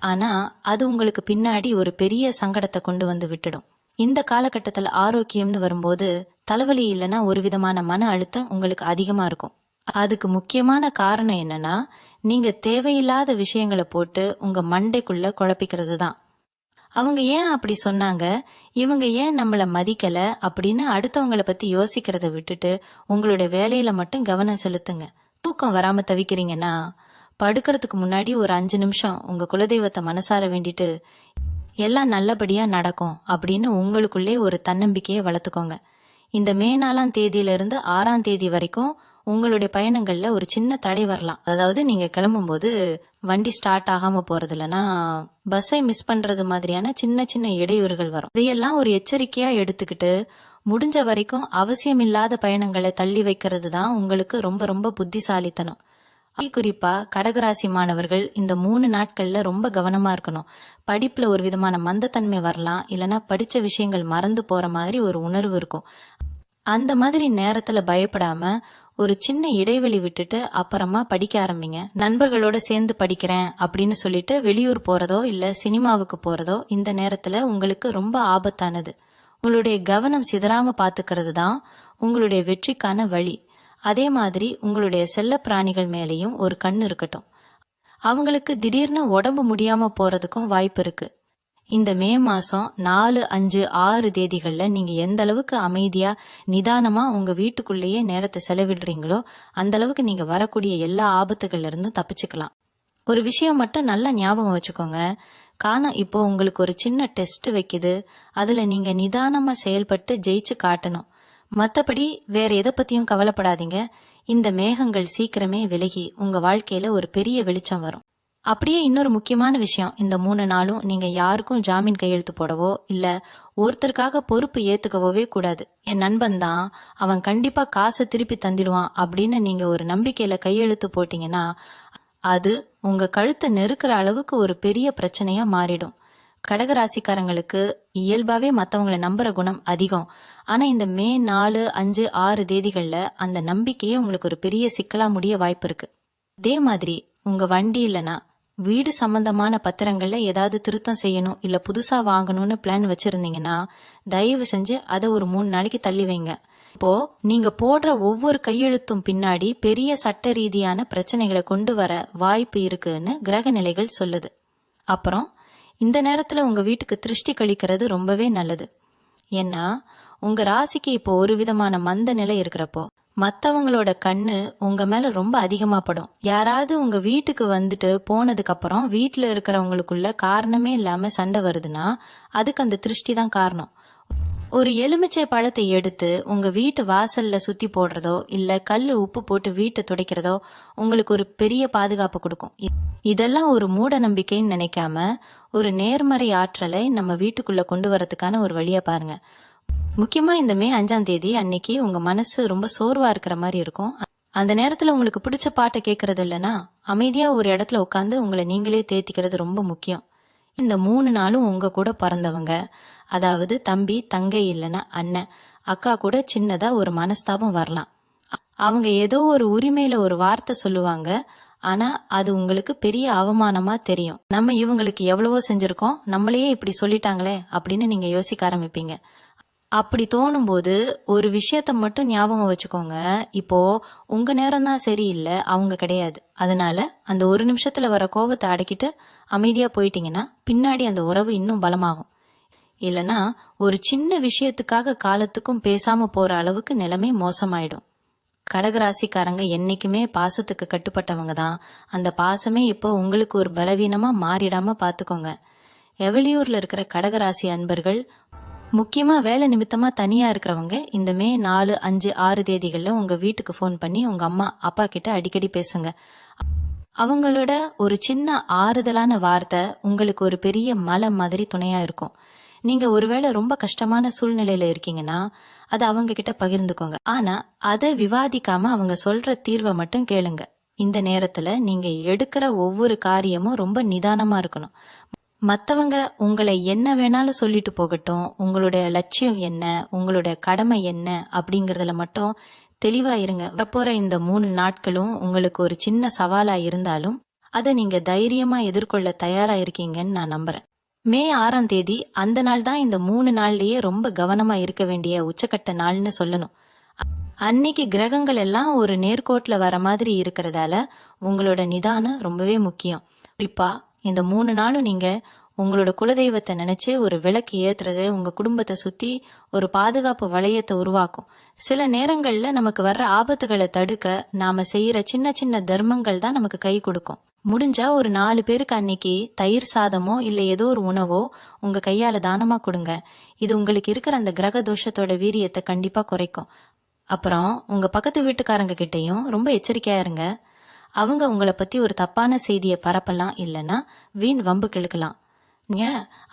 ஆனா அது உங்களுக்கு பின்னாடி ஒரு பெரிய சங்கடத்தை கொண்டு வந்து விட்டுடும். இந்த காலகட்டத்துல ஆரோக்கியம்னு வரும்போது தலைவலி இல்லைன்னா ஒரு விதமான மன அழுத்தம் உங்களுக்கு அதிகமா இருக்கும். அதுக்கு முக்கியமான காரணம் என்னன்னா, நீங்க தேவையில்லாத விஷயங்களை போட்டு உங்க மண்டைக்குள்ள குழப்பிக்கிறது தான். அவங்க ஏன் அப்படி சொன்னாங்க, இவங்க ஏன் நம்மள மதிக்கல அப்படின்னு அடுத்தவங்கள பத்தி யோசிக்கிறத விட்டுட்டு உங்களுடைய வேலையில மட்டும் கவனம் செலுத்துங்க. தூக்கம் வராம தவிக்கிறீங்கன்னா படுக்கிறதுக்கு முன்னாடி ஒரு 5 நிமிஷம் உங்க குலதெய்வத்தை மனசார வேண்டிட்டு எல்லாம் நல்லபடியா நடக்கும் அப்படின்னு உங்களுக்குள்ளே ஒரு தன்னம்பிக்கையை வளர்த்துக்கோங்க. இந்த மே 4ஆம் தேதியில இருந்து 6ஆம் தேதி வரைக்கும் உங்களுடைய பயணங்கள்ல ஒரு சின்ன தடை வரலாம். அதாவது நீங்க கிளம்பும்போது வண்டி ஸ்டார்ட் ஆகாம போறது இல்லைன்னா பஸ்ஸை மிஸ் பண்றது மாதிரியான சின்ன சின்ன இடையூறுகள் வரும். இதையெல்லாம் ஒரு எச்சரிக்கையா எடுத்துக்கிட்டு முடிஞ்ச வரைக்கும் அவசியமில்லாத பயணங்களை தள்ளி வைக்கிறது தான் உங்களுக்கு ரொம்ப ரொம்ப புத்திசாலித்தனம். குறிப்பா கடகராசி மாணவர்கள் இந்த 3 நாட்கள்ல ரொம்ப கவனமா இருக்கணும். படிப்புல ஒரு விதமான மந்தத்தன்மை வரலாம், இல்லைன்னா படிச்ச விஷயங்கள் மறந்து போற மாதிரி ஒரு உணர்வு இருக்கும். அந்த மாதிரி நேரத்துல பயப்படாம ஒரு சின்ன இடைவெளி விட்டுட்டு அப்புறமா படிக்க ஆரம்பிங்க. நண்பர்களோட சேர்ந்து படிக்கிறேன் அப்படின்னு சொல்லிட்டு வெளியூர் போறதோ இல்ல சினிமாவுக்கு போறதோ இந்த நேரத்துல உங்களுக்கு ரொம்ப ஆபத்தானது. உங்களுடைய கவனம் சிதறாம பாத்துக்கிறது தான் உங்களுடைய வெற்றிக்கான வழி. அதே மாதிரி உங்களுடைய செல்ல பிராணிகள் மேலேயும் ஒரு கண் இருக்கட்டும். அவங்களுக்கு திடீர்னு உடம்பு முடியாம போறதுக்கும் வாய்ப்பு இருக்கு. இந்த மே மாசம் 4, 5, 6 தேதிகள்ல நீங்க எந்த அளவுக்கு அமைதியா நிதானமா உங்க வீட்டுக்குள்ளேயே நேரத்தை செலவிடுறீங்களோ அந்த அளவுக்கு நீங்க வரக்கூடிய எல்லா ஆபத்துகள்ல இருந்தும் தப்பிச்சுக்கலாம். ஒரு விஷயம் மட்டும் நல்லா ஞாபகம் வச்சுக்கோங்க, இப்போ உங்களுக்கு ஒரு சின்ன டெஸ்ட் வைக்குது, அதுல நீங்க நிதானமா செயல்பட்டு ஜெயிச்சு காட்டணும். மத்தபடி வேற எதை பத்தியும் கவலைப்படாதீங்க. இந்த மேகங்கள் சீக்கிரமே விலகி உங்க வாழ்க்கையில ஒரு பெரிய வெளிச்சம் வரும். அப்படியே இன்னொரு முக்கியமான விஷயம், இந்த 3 நாளும் நீங்க யாருக்கும் ஜாமீன் கையெழுத்து போடவோ இல்ல ஒருத்தருக்காக பொறுப்பு ஏத்துக்கவே கூடாது. என் நண்பன் தான், அவன் கண்டிப்பா காசை திருப்பி தந்திடுவான் அப்படின்னு நீங்க ஒரு நம்பிக்கையில கையெழுத்து போட்டீங்கன்னா அது உங்க கழுத்தை நெருக்கிற அளவுக்கு ஒரு பெரிய பிரச்சனையா மாறிடும். கடகராசிக்காரங்களுக்கு இயல்பாவே மத்தவங்களை நம்புற குணம் அதிகம். ஆனா இந்த மே 4, 5, 6 தேதிகள்ல அந்த நம்பிக்கையே உங்களுக்கு ஒரு பெரிய சிக்கலா முடிய வாய்ப்பு இருக்கு. அதே மாதிரி உங்க வண்டி இல்லனா வீடு சம்பந்தமான பத்திரங்கள்ல ஏதாவது திருத்தம் செய்யணும் இல்ல புதுசா வாங்கணும்னு பிளான் வச்சிருந்தீங்கன்னா தயவு செஞ்சு அதை ஒரு 3 நாளைக்கு தள்ளி வைங்க. இப்போ நீங்க போடுற ஒவ்வொரு கையெழுத்தும் பின்னாடி பெரிய சட்ட ரீதியான பிரச்சனைகளை கொண்டு வர வாய்ப்பு இருக்குன்னு கிரக நிலைகள் சொல்லுது. அப்புறம் இந்த நேரத்துல உங்க வீட்டுக்கு திருஷ்டி கழிக்கிறது ரொம்பவே நல்லது. ஏன்னா உங்க ராசிக்கு இப்போ ஒரு விதமான மந்த நிலை இருக்கிறப்போ மத்தவங்களோட கண்ணு உங்க மேல ரொம்ப அதிகமா படும். யாராவது உங்க வீட்டுக்கு வந்துட்டு போனதுக்கு அப்புறம் வீட்டுல இருக்கிறவங்களுக்குள்ள காரணமே இல்லாம சண்டை வருதுன்னா அதுக்கு அந்த திருஷ்டி தான் காரணம். ஒரு எலுமிச்சை பழத்தை எடுத்து உங்க வீட்டு வாசல்ல சுத்தி போடுறதோ இல்ல கல்லு உப்பு போட்டு வீட்டை துடைக்கிறதோ உங்களுக்கு ஒரு பெரிய பாதுகாப்பு கொடுக்கும். இதெல்லாம் ஒரு மூட நம்பிக்கைன்னு நினைக்காம ஒரு நேர்மறை ஆற்றலை நம்ம வீட்டுக்குள்ள கொண்டு வரதுக்கான ஒரு வழியா பாருங்க. முக்கியமா இந்த மே 5ஆம் தேதி அன்னைக்கு உங்க மனசு ரொம்ப சோர்வா இருக்கிற மாதிரி இருக்கும். அந்த நேரத்துல உங்களுக்கு பிடிச்ச பாட்டை கேட்கறது இல்லைன்னா அமைதியா ஒரு இடத்துல உட்காந்து உங்களை நீங்களே தேத்திக்கிறது ரொம்ப முக்கியம். இந்த 3 நாளும் உங்க கூட பிறந்தவங்க, அதாவது தம்பி தங்கை இல்லைன்னா அண்ணன் அக்கா கூட சின்னதா ஒரு மனஸ்தாபம் வரலாம். அவங்க ஏதோ ஒரு உரிமையில ஒரு வார்த்தை சொல்லுவாங்க, ஆனா அது உங்களுக்கு பெரிய அவமானமா தெரியும். நம்ம இவங்களுக்கு எவ்வளவோ செஞ்சிருக்கோம், நம்மளையே இப்படி சொல்லிட்டாங்களே அப்படின்னு நீங்க யோசிக்க ஆரம்பிப்பீங்க. அப்படி தோணும் போது ஒரு விஷயத்த மட்டும் ஞாபகம் வச்சுக்கோங்க, இப்போ உங்க நேரம் தான் சரியில்லை, அவங்க கிடையாது. அதனால அந்த ஒரு நிமிஷத்துல வர கோபத்தை அடக்கிட்டு அமைதியா போயிட்டீங்கன்னா பின்னாடி அந்த உறவு இன்னும் பலமாகும். இல்லனா ஒரு சின்ன விஷயத்துக்காக காலத்துக்கும் பேசாம போற அளவுக்கு நிலைமை மோசமாயிடும். கடகராசிக்காரங்க என்னைக்குமே பாசத்துக்கு கட்டுப்பட்டவங்க தான். அந்த பாசமே இப்போ உங்களுக்கு ஒரு பலவீனமா மாறிடாம பாத்துக்கோங்க. எவலியூர்ல இருக்கிற கடகராசி அன்பர்கள் முக்கியமா வேலை நிமித்தமா தனியா இருக்கிறவங்க இந்த மே 4, 5, 6 தேதிகள்ல உங்க வீட்டுக்கு ஃபோன் பண்ணி உங்க அம்மா அப்பா கிட்ட அடிக்கடி பேசுங்க. அவங்களோட ஒரு சின்ன ஆறுதலான வார்த்தை உங்களுக்கு ஒரு பெரிய மலை மாதிரி துணையா இருக்கும். நீங்க ஒருவேளை ரொம்ப கஷ்டமான சூழ்நிலையில இருக்கீங்கன்னா அதை அவங்க கிட்ட பகிர்ந்துக்கோங்க. ஆனா அதை விவாதிக்காம அவங்க சொல்ற தீர்வை மட்டும் கேளுங்க. இந்த நேரத்துல நீங்க எடுக்கிற ஒவ்வொரு காரியமும் ரொம்ப நிதானமா இருக்கணும். மத்தவங்க உங்களை என்ன வேணாலும் சொல்லிட்டு போகட்டும், உங்களுடைய லட்சியம் என்ன, உங்களுடைய கடமை என்ன அப்படிங்கறதுல மட்டும் தெளிவா இருங்க. வரப்போற இந்த 3 நாட்களும் உங்களுக்கு ஒரு சின்ன சவாலா இருந்தாலும் அதை நீங்க தைரியமா எதிர்கொள்ள தயாரா இருக்கீங்கன்னு நான் நம்புறேன். மே 6ஆம் தேதி அந்த நாள் தான் இந்த 3 நாள்லயே ரொம்ப கவனமா இருக்க வேண்டிய உச்சக்கட்ட நாள்னு சொல்லணும். அன்னைக்கு கிரகங்கள் எல்லாம் ஒரு நேர்கோட்ல வர மாதிரி இருக்கிறதால உங்களோட நிதானம் ரொம்பவே முக்கியம். குறிப்பா இந்த 3 நாளும் நீங்க உங்களோட குலதெய்வத்தை நினைச்சு ஒரு விளக்கு ஏத்துறது உங்க குடும்பத்தை சுத்தி ஒரு பாதுகாப்பு வளையத்தை உருவாக்கும். சில நேரங்கள்ல நமக்கு வர்ற ஆபத்துகளை தடுக்க நாம செய்யற சின்ன சின்ன தர்மங்கள் தான் நமக்கு கை கொடுக்கும். முடிஞ்சா ஒரு 4 பேருக்கு அன்னைக்கு தயிர் சாதமோ இல்ல ஏதோ ஒரு உணவோ உங்க கையால தானமா கொடுங்க. இது உங்களுக்கு இருக்கிற அந்த கிரக தோஷத்தோட வீரியத்தை கண்டிப்பா குறைக்கும். அப்புறம் உங்க பக்கத்து வீட்டுக்காரங்க கிட்டையும் ரொம்ப எச்சரிக்கையா இருங்க. அவங்க உங்களை பத்தி ஒரு தப்பான செய்தியை பரப்பலாம், இல்லைன்னா வீண் வம்பு கிழக்கலாம். நீங்க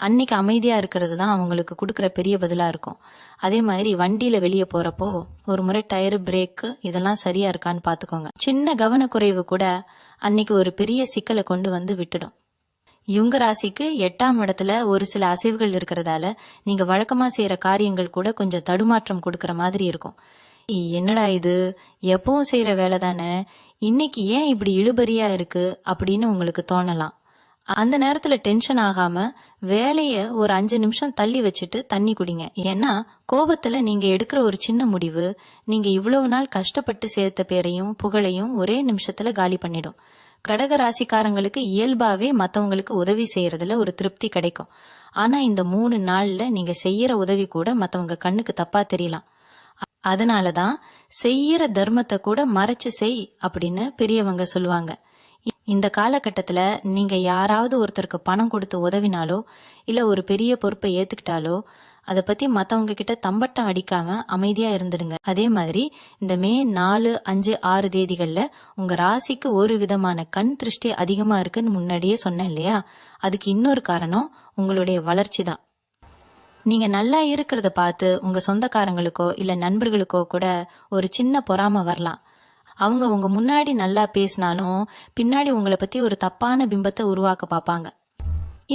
அன்னைக்கு அமைதியா இருக்கிறது தான் அவங்களுக்கு கொடுக்கற பெரிய பதிலா இருக்கும். அதே மாதிரி வண்டியில வெளியே போறப்போ ஒரு முறை டயர், பிரேக்கு இதெல்லாம் சரியா இருக்கான்னு பாத்துக்கோங்க. சின்ன கவனக்குறைவு கூட அன்னைக்கு ஒரு பெரிய சிக்கலை கொண்டு வந்து விட்டுடும். இவங்க ராசிக்கு 8ஆம் இடத்துல ஒரு சில அசைவுகள் இருக்கிறதால நீங்க வழக்கமா செய்யற காரியங்கள் கூட கொஞ்சம் தடுமாற்றம் கொடுக்கற மாதிரி இருக்கும். என்னடா இது, எப்பவும் செய்யற வேலை தானே, இன்னைக்கு ஏன் இப்படி இழுபறியா இருக்கு அப்படின்னு உங்களுக்கு தோணலாம். அந்த நேரத்துல டென்ஷன் ஆகாம வேலைய ஒரு 5 நிமிஷம் தள்ளி வச்சுட்டு தண்ணி குடிங்க. ஏன்னா கோபத்துல நீங்க எடுக்கிற ஒரு சின்ன முடிவு நீங்க இவ்வளவு நாள் கஷ்டப்பட்டு சேர்த்த பேரையும் புகழையும் ஒரே நிமிஷத்துல காலி பண்ணிடும். கடக ராசிக்காரங்களுக்கு இயல்பாவே மத்தவங்களுக்கு உதவி செய்யறதுல ஒரு திருப்தி கிடைக்கும். ஆனா இந்த 3 நாள்ல நீங்க செய்யற உதவி கூட மத்தவங்க கண்ணுக்கு தப்பா தெரியலாம். அதனாலதான் செய்யற தர்மத்தை கூட மறைச்சு செய் அப்படின்னு பெரியவங்க சொல்லுவாங்க. இந்த காலகட்டத்துல நீங்க யாராவது ஒருத்தருக்கு பணம் கொடுத்து உதவினாலோ இல்ல ஒரு பெரிய பொறுப்பை ஏத்துக்கிட்டாலோ அதை பத்தி மத்தவங்க கிட்ட தம்பட்டம் அடிக்காம அமைதியா இருந்துடுங்க. அதே மாதிரி இந்த மே 4, 5, 6 தேதிகள்ல உங்க ராசிக்கு ஒரு விதமான கண் திருஷ்டி அதிகமா இருக்குன்னு முன்னாடியே சொன்னேன் இல்லையா, அதுக்கு இன்னொரு காரணம் உங்களுடைய வளர்ச்சி தான். நீங்க நல்லா இருக்கிறத பார்த்து உங்க சொந்தக்காரங்களுக்கோ இல்ல நண்பர்களுக்கோ கூட ஒரு சின்ன பொறாம வரலாம். அவங்க உங்க முன்னாடி நல்லா பேசினாலும் பின்னாடி உங்களை பத்தி ஒரு தப்பான பிம்பத்தை உருவாக்க பார்ப்பாங்க.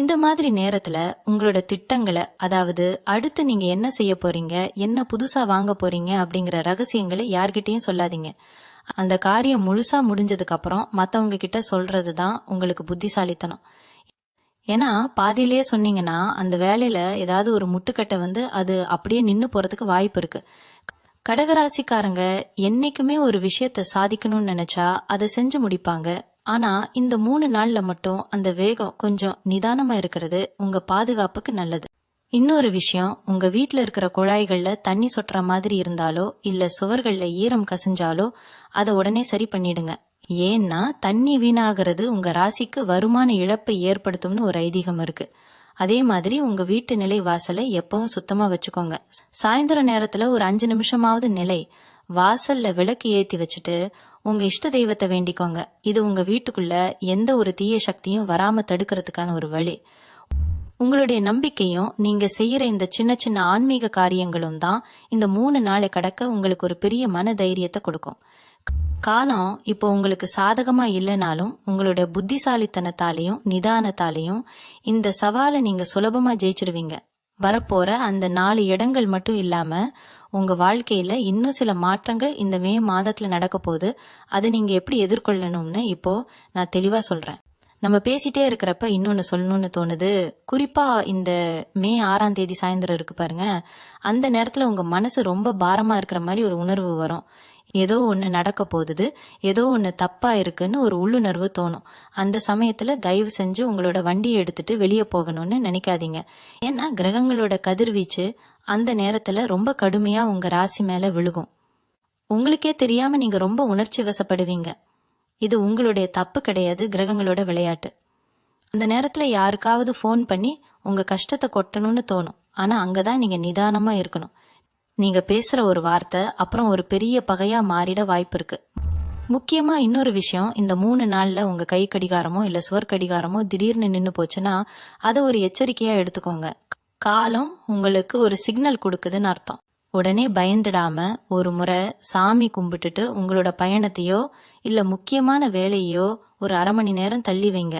இந்த மாதிரி நேரத்துல உங்களோட திட்டங்களை, அதாவது அடுத்து நீங்க என்ன செய்ய போறீங்க, என்ன புதுசா வாங்க போறீங்க அப்படிங்கிற ரகசியங்களை யார்கிட்டயும் சொல்லாதீங்க. அந்த காரியம் முழுசா முடிஞ்சதுக்கு அப்புறம் மத்தவங்க கிட்ட சொல்றதுதான் உங்களுக்கு புத்திசாலித்தனம். ஏன்னா பாதியிலேயே சொன்னீங்கன்னா அந்த வேலையில ஏதாவது ஒரு முட்டுக்கட்டை வந்து அது அப்படியே நின்னு போறதுக்கு வாய்ப்பு இருக்கு. கடகராசிக்காரங்க என்னைக்குமே ஒரு விஷயத்த சாதிக்கணும்னு நினைச்சா அதை செஞ்சு முடிப்பாங்க. ஆனா இந்த 3 நாள்ல மட்டும் அந்த வேகம் கொஞ்சம் நிதானமா இருக்கிறது உங்க பாதுகாப்புக்கு நல்லது. இன்னொரு விஷயம், உங்க வீட்டுல இருக்கிற குழாய்கள்ல தண்ணி சொட்டுற மாதிரி இருந்தாலோ இல்ல சுவர்கள்ல ஈரம் கசிஞ்சாலோ அதை உடனே சரி பண்ணிடுங்க. ஏன்னா தண்ணி வீணாகிறது உங்க ராசிக்கு வருமான இழப்பை ஏற்படுத்தும்னு ஒரு ஐதீகம் இருக்கு. அதே மாதிரி உங்க வீட்டு நிலை வாசலை எப்பவும் சுத்தமா வச்சுக்கோங்க. சாயந்தர நேரத்துல ஒரு 5 நிமிஷமாவது நிலை வாசல்ல விளக்கு ஏத்தி வச்சுட்டு உங்க இஷ்ட தெய்வத்தை வேண்டிக்கோங்க. இது உங்க வீட்டுக்குள்ள எந்த ஒரு தீய சக்தியும் வராம தடுக்கிறதுக்கான ஒரு வழி. உங்களுடைய நம்பிக்கையும் நீங்க செய்யற இந்த சின்ன சின்ன ஆன்மீக காரியங்களும் தான் இந்த 3 நாளை கடக்க உங்களுக்கு ஒரு பெரிய மன தைரியத்தை கொடுக்கும். காலம் இப்போ உங்களுக்கு சாதகமா இல்லைனாலும் உங்களுடைய புத்திசாலித்தனத்தாலையும் நிதானத்தாலையும் இந்த சவாலை நீங்க சுலபமா ஜெயிச்சிருவீங்க. வரப்போற அந்த 4 இடங்கள் மட்டும் இல்லாம உங்க வாழ்க்கையில இன்னும் சில மாற்றங்கள் இந்த மே மாதத்துல நடக்க போது. அதை நீங்க எப்படி எதிர்கொள்ளணும்னு இப்போ நான் தெளிவா சொல்றேன். நம்ம பேசிட்டே இருக்கிறப்ப இன்னொன்னு சொல்லணும்னு தோணுது. குறிப்பா இந்த மே 6ஆம் தேதி சாயந்தரம் இருக்கு பாருங்க, அந்த நேரத்துல உங்க மனசு ரொம்ப பாரமா இருக்கிற மாதிரி ஒரு உணர்வு வரும். ஏதோ ஒண்ணு நடக்க போகுது, ஏதோ ஒண்ணு தப்பா இருக்குன்னு ஒரு உள்ளுணர்வு தோணும். அந்த சமயத்துல தயவு செஞ்சு உங்களோட வண்டியை எடுத்துட்டு வெளியே போகணும்னு நினைக்காதீங்க. ஏன்னா கிரகங்களோட கதிர்வீச்சு அந்த நேரத்துல ரொம்ப கடுமையா உங்க ராசி மேல விழுகும். உங்களுக்கே தெரியாம நீங்க ரொம்ப உணர்ச்சி வசப்படுவீங்க. இது உங்களுடைய தப்பு கிடையாது, கிரகங்களோட விளையாட்டு. அந்த நேரத்துல யாருக்காவது ஃபோன் பண்ணி உங்க கஷ்டத்தை கொட்டணும்னு தோணும். ஆனா அங்கதான் நீங்க நிதானமா இருக்கணும். நீங்க பேசுற ஒரு வார்த்தை அப்புறம் ஒரு பெரிய பகையா மாறிட வாய்ப்பு இருக்கு. முக்கியமா இன்னொரு விஷயம், இந்த 3 நாள்ல உங்க கை கடிகாரமோ இல்ல சுவர் கடிகாரமோ திடீர்னு நின்னு போச்சுன்னா அதை ஒரு எச்சரிக்கையா எடுத்துக்கோங்க. காலம் உங்களுக்கு ஒரு சிக்னல் கொடுக்குதுன்னு அர்த்தம். உடனே பயந்துடாம ஒரு முறை சாமி கும்பிட்டுட்டு உங்களோட பயணத்தையோ இல்ல முக்கியமான வேலையோ ஒரு அரை மணி நேரம் தள்ளி வைங்க.